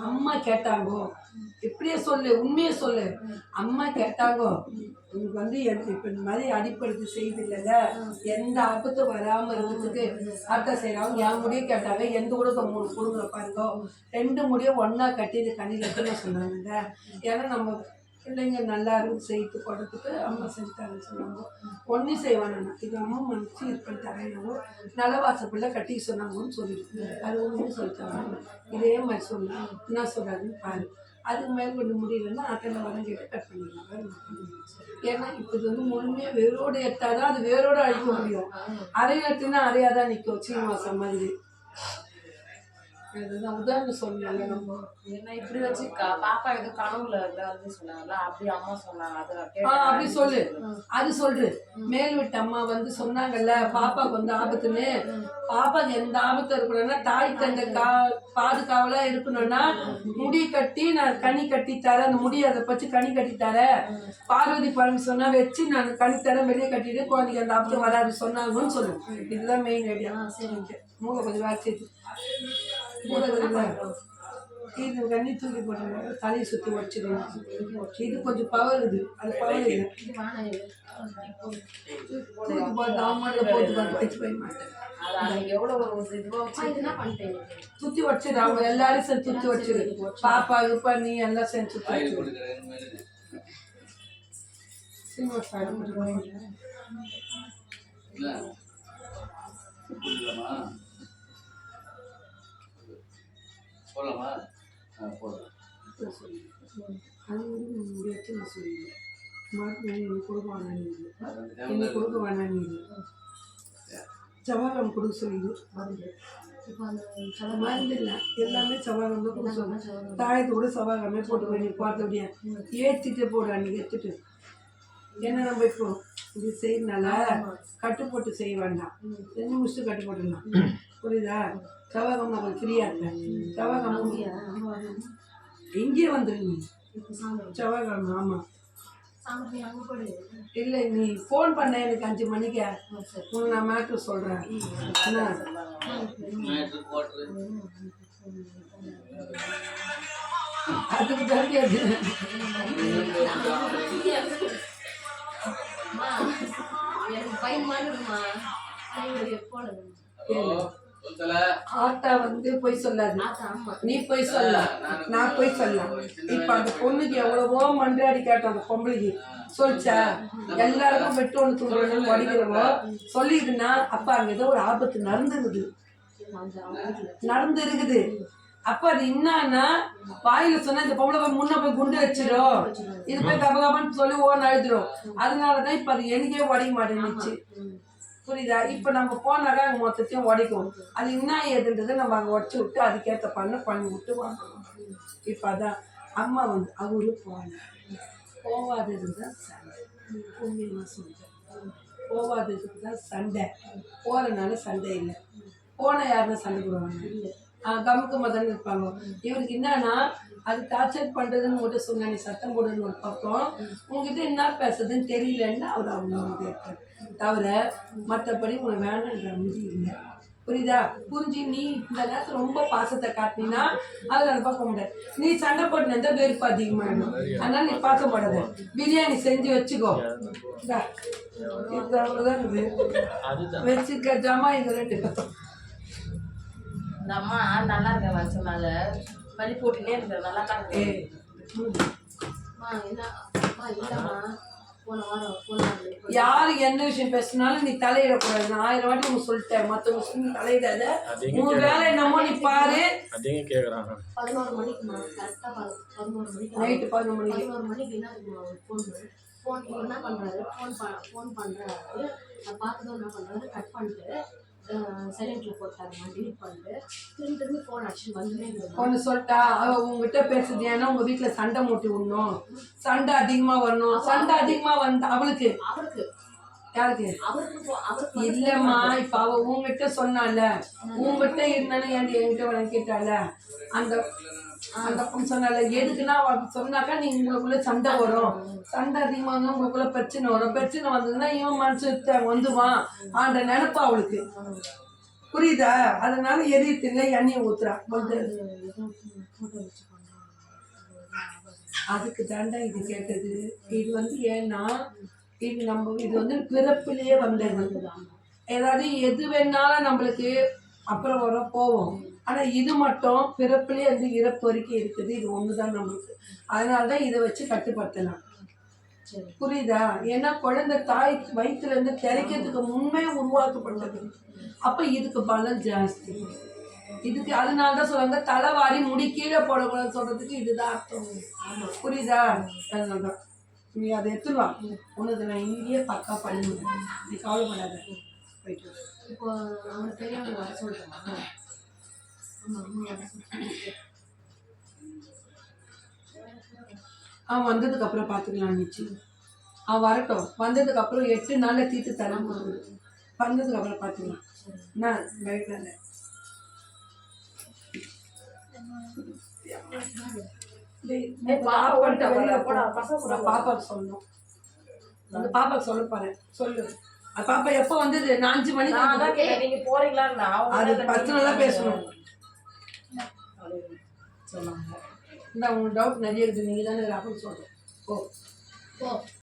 அம்மா கேட்டாங்கோ, எப்படியே சொல்லு, உண்மையே சொல்லு. அம்மா கேட்டாங்கோ, உனக்கு வந்து இப்போ இந்த மாதிரி அடிப்படுத்தி செய்தில்லைல்ல, எந்த ஆபத்தும் வராமல் இருக்கிறதுக்கு அத்தை செய்கிறாங்க. என் முடிய கேட்டாங்க, எந்த கூட 3 கொடுங்க பாருங்க, 2 முடியை ஒன்றா கட்டி இது கண்ணில் எடுத்துன்னு சொன்னாங்க. ஏன்னா நம்ம பிள்ளைங்க நல்லா இருந்து செய்து போடுறதுக்கு அம்மா செஞ்சுட்டாங்கன்னு சொன்னாங்க. ஒன்றும் செய்வானா, இது அம்மா மனசு இது பண்ணிட்டாங்க, நல்லவாசப்பிள்ளை கட்டிக்க சொன்னாங்கன்னு சொல்லிட்டு அது ஒன்றும் சொல்லிட்டாங்க. இதே மாதிரி சொன்னாங்க, என்ன சொல்கிறாருன்னு பாரு. அதுக்கு மேலே கொண்டு முடியலன்னா அட்டையில் வரம் கேட்டு கட் பண்ணிடலாம். ஏன்னா இப்போ இது வந்து முழுமையாக வேரோடு எடுத்தால் தான் அது வேரோடு அழிக்க முடியும். அரையை எடுத்துன்னா அரையாக தான் நிற்கும், சீனிவாசம் மாதிரி. அதுதான் உதாரணம் சொல்லல. நம்ம என்ன இப்படி வச்சு பாப்பா ஏதோ கனவுல வந்து சொன்னாங்களா, அப்படி அம்மா சொன்னாங்க. அப்படி சொல்லு, அது சொல்று. மேல் வீட்டு அம்மா வந்து சொன்னாங்கல்ல பாப்பாவுக்கு வந்து ஆபத்துன்னு. பாப்பாக்கு எந்த ஆபத்து இருக்கணும்னா தாய்க்கு அந்த பாதுகாவலா இருக்கணும்னா முடி கட்டி நான் கனி கட்டி தரேன், அந்த முடி அதை பச்சு கனி கட்டி தரேன். பார்வதி பரமேஸ்வரனா வச்சு நான் கனி தரேன், வெளியே கட்டிட்டு குழந்தைக்கு அந்த ஆபத்து வராது சொன்னாங்கன்னு சொல்லு. இதுதான் மெயின் ஐடியா. மூளை கொஞ்சம் வேலை செய்து இது கண்ணி தூக்கி போட்டு தலையை சுற்றி வச்சிடணும். இது கொஞ்சம் பவர், இது அது பவர் இல்லை. தூக்கி போட்டு அவமாதிரி போட்டு பார்த்து வச்சு போய் மாட்டேன். சுற்றி வச்சிடு, அவங்க எல்லாரும் சேர்ந்து சுற்றி வச்சிடு. பாப்பா இப்ப நீ எல்லாம் சேர்ந்து சுற்றி வச்சிடு. போகலாமா? போகலாம். அது வந்து முடியாச்சு நான் சொல்லுவேன். மாட்டு எனக்கு கொடுக்க வேணாம், எனக்கு கொடுக்க வேணாம். சவாலம் கொடுக்க சொல்லிடு. மருந்து இல்லை, எல்லாமே சவாலம் தான் கொடுக்க சொல்லுவேன். தாயத்தை கூட சவாலமே போட்டு போய் நீ பார்த்தபடியா ஏற்றிட்டு போடு, அன்றைக்கி எடுத்துட்டு. ஏன்னா நம்ம இப்போ இது செய்யறதுனால கட்டு போட்டு செய்ய வேண்டாம், செஞ்சு முடிச்சுட்டு கட்டு போட்டுடலாம். புரியுதா? செவ்வாய்க்கிழமை நான் ஃப்ரீயாக இருப்பேன். செவ்வாய்க்கிழமை இங்கே வந்துடுங்க. செவ்வாய்க்கிழமை ஆமாம். இல்லை நீ ஃபோன் பண்ண எனக்கு 5 மணிக்கு உனக்கு நான் மேட்ரு சொல்கிறேன். என்ன அதுக்கு தெரியாது. ஆத்தா வந்து பொய் சொல்லாது, நீ பொய் சொல்ல, நான் பொய் சொல்ல. இப்ப அந்த பொண்ணுக்கு எவ்வளவோ மன்றாடி கேட்டோம், அந்த பொம்பளைக்கு சொல்லிச்சா எல்லாருக்கும் வெட்டு ஒன்று தூண்டுறோம் வடிக்கிறவோ சொல்லிடுனா அப்ப அங்க ஏதோ ஒரு ஆபத்து நடந்துருக்குது. அப்ப அது என்னன்னா வாயில சொன்னா இந்த பொம்பளை போய் முன்ன போய் குண்டு வச்சிடும், இது போய் கபகபன்னு சொல்லி ஓன் அழுதுடும். அதனாலதான் இப்ப அது எனக்கே உடைக்க மாட்டேன்னுச்சு. புரியுதா? இப்போ நம்ம போனாக்கா அங்கே மொத்தத்தையும் உடைக்கும். அது என்ன ஏதுன்றதை நம்ம அங்கே உடச்சி விட்டு அதுக்கேற்ற பண்ணி விட்டு வாங்கணும். இப்போ அதான் அம்மா வந்து அவரு போவாதது தான் சண்டை. உண்மையாக சொல்கிறேன், போவாததுக்கு தான் சண்டை. போகிறனால சண்டை இல்லை. போனால் யாருன்னா சண்டை போடுவாங்க, கமுக்கு மதன்னு இருப்பாங்க. இவருக்கு என்னன்னா அது டார்ச்சர் பண்ணுறதுன்னு மட்டும் சொன்ன, நீ சத்தம் போடுன்னு ஒரு பக்கம், உங்ககிட்ட என்ன பேசுறதுன்னு தெரியலன்னு அவர் அவங்க கேட்பார். தவிர மற்றபடி உனக்கு வேணுன்ற அமைதி இல்லை. புரியுதா? புரிஞ்சு நீ இந்த நேரத்தில் ரொம்ப பாசத்தை காட்டினா அதில் அதை பார்க்க முடியாது. நீ சண்டை போட்டு இருந்தால் வெறுப்பு அதிகமாகிடும். அதனால நீ பார்க்க மாட்டாத, பிரியாணி செஞ்சு வச்சுக்கோ. இது அவ்வளோதான் இருக்குது, வச்சுக்க ஜாமா. இது 2 இந்த அம்மா நல்லா இருக்க சொன்னாங்க, பள்ளி போட்டுனே இருக்க நல்லா தான் இருக்கு. போன வாரம் யாரு என்ன விஷயம் பேசினாலும் நீ தலையிடக்கூடாது. நான் 1000 வாட்டி உங்க சொல்லிட்டேன். மத்தவங்க சொல்லி தலையிடாத. உன் வேலை என்னமோ நீ பாரு. அதையும் கேட்குறாங்க. 11 மணிக்குமா கரெக்டாக 11 மணிக்கு நைட்டு 11 மணிக்கு 11 மணிக்கு என்ன இருக்குமா ஃபோன் என்ன பண்ணுறாரு, ஃபோன் பண்ணுறாரு. நான் பார்த்ததும் என்ன பண்ணுறாரு, கட் பண்ணிட்டு சைலண்ட்டில் போட்டாருமா, டிலீட் பண்ணிட்டு திரும்பி ஃபோன் அடிச்சுட்டு வந்துமே இருந்தாரு. ஒன்று சொல்லிட்டா, அவ உங்ககிட்ட பேசுது ஏன்னா உங்க வீட்டுல சண்டை மூட்டி விடணும், சண்டை அதிகமா வரணும். சண்டை அதிகமா வந்தா அவளுக்கு அவருக்கு யாருக்கு அவருக்கு இல்லம்மா. இப்ப அவ உங்ககிட்ட சொன்னால, உங்ககிட்ட இருந்தாலும் என்கிட்ட வர கேட்டால, அந்த அந்த பொண்ணு சொன்னால எதுக்குன்னா அவ சொன்னாக்கா நீ உங்களுக்குள்ள சண்டை வரும், சண்டை அதிகமா வந்து உங்களுக்குள்ள பிரச்சனை வரும், பிரச்சனை வந்ததுன்னா இவன் மனசு வந்துவான் ஆன்ற நினைப்பா அவளுக்கு. புரியுதா? அதனால எரியத்தில்லை எண்ணெயை ஊத்துறா வந்து. அதுக்கு தாண்டா இது கேட்டது. இது வந்து ஏன்னா இது வந்து பிறப்பிலேயே வந்தது. ஏதாவது எது வேணாலும் நம்மளுக்கு அப்புறம் வர போவோம். ஆனா இது மட்டும் பிறப்பிலே வந்து இறப்பு வரைக்கும் இருக்குது. இது ஒண்ணுதான் நம்மளுக்கு. அதனாலதான் இதை வச்சு கட்டுப்படுத்தலாம். புரியுதா? ஏன்னா குழந்தை தாய் வயிற்றுல இருந்து கிடைக்கிறதுக்கு முன்பே உருவாக்கப்பட்டது. அப்ப இதுக்கு பலம் ஜாஸ்தி. இதுக்கு அதனாலதான் சொல்றாங்க தலைவாரி முடி கீழே போடக்கூடாதுன்னு சொல்றதுக்கு இதுதான் அர்த்தம். புரியுதா? அதனாலதான் நீ அதை எடுத்துருவா. உனக்கு நான் இங்கேயே பக்கா பண்ணுவேன். நீ கவலைப்படாத. போயிட்டு இப்போ அவங்க பெரியவங்க வர சொல்லிட்டாங்க. அவன் வந்ததுக்கு அப்புறம் பாத்துக்கலாம். நிச்சயம் அவன் வரட்டும். வந்ததுக்கு அப்புறம் 8 நாள்ல தீர்த்து தராம வந்ததுக்கு அப்புறம் பாத்துக்கலாம். நான் பயப்படாத. பாப்பாக்கு சொல்லணும். அந்த பாப்பாக்கு சொல்ல போறேன். சொல்லு. பாப்பா எப்ப வந்தது? நான் 5 மணிக்கு. நீங்க போறீங்களா? அது பர்சனலா பேசணும். இந்த உங்களுக்கு டவுட் நிறைய இருக்குது. நீங்க தானே ராகுல் சொல்றோம். ஓ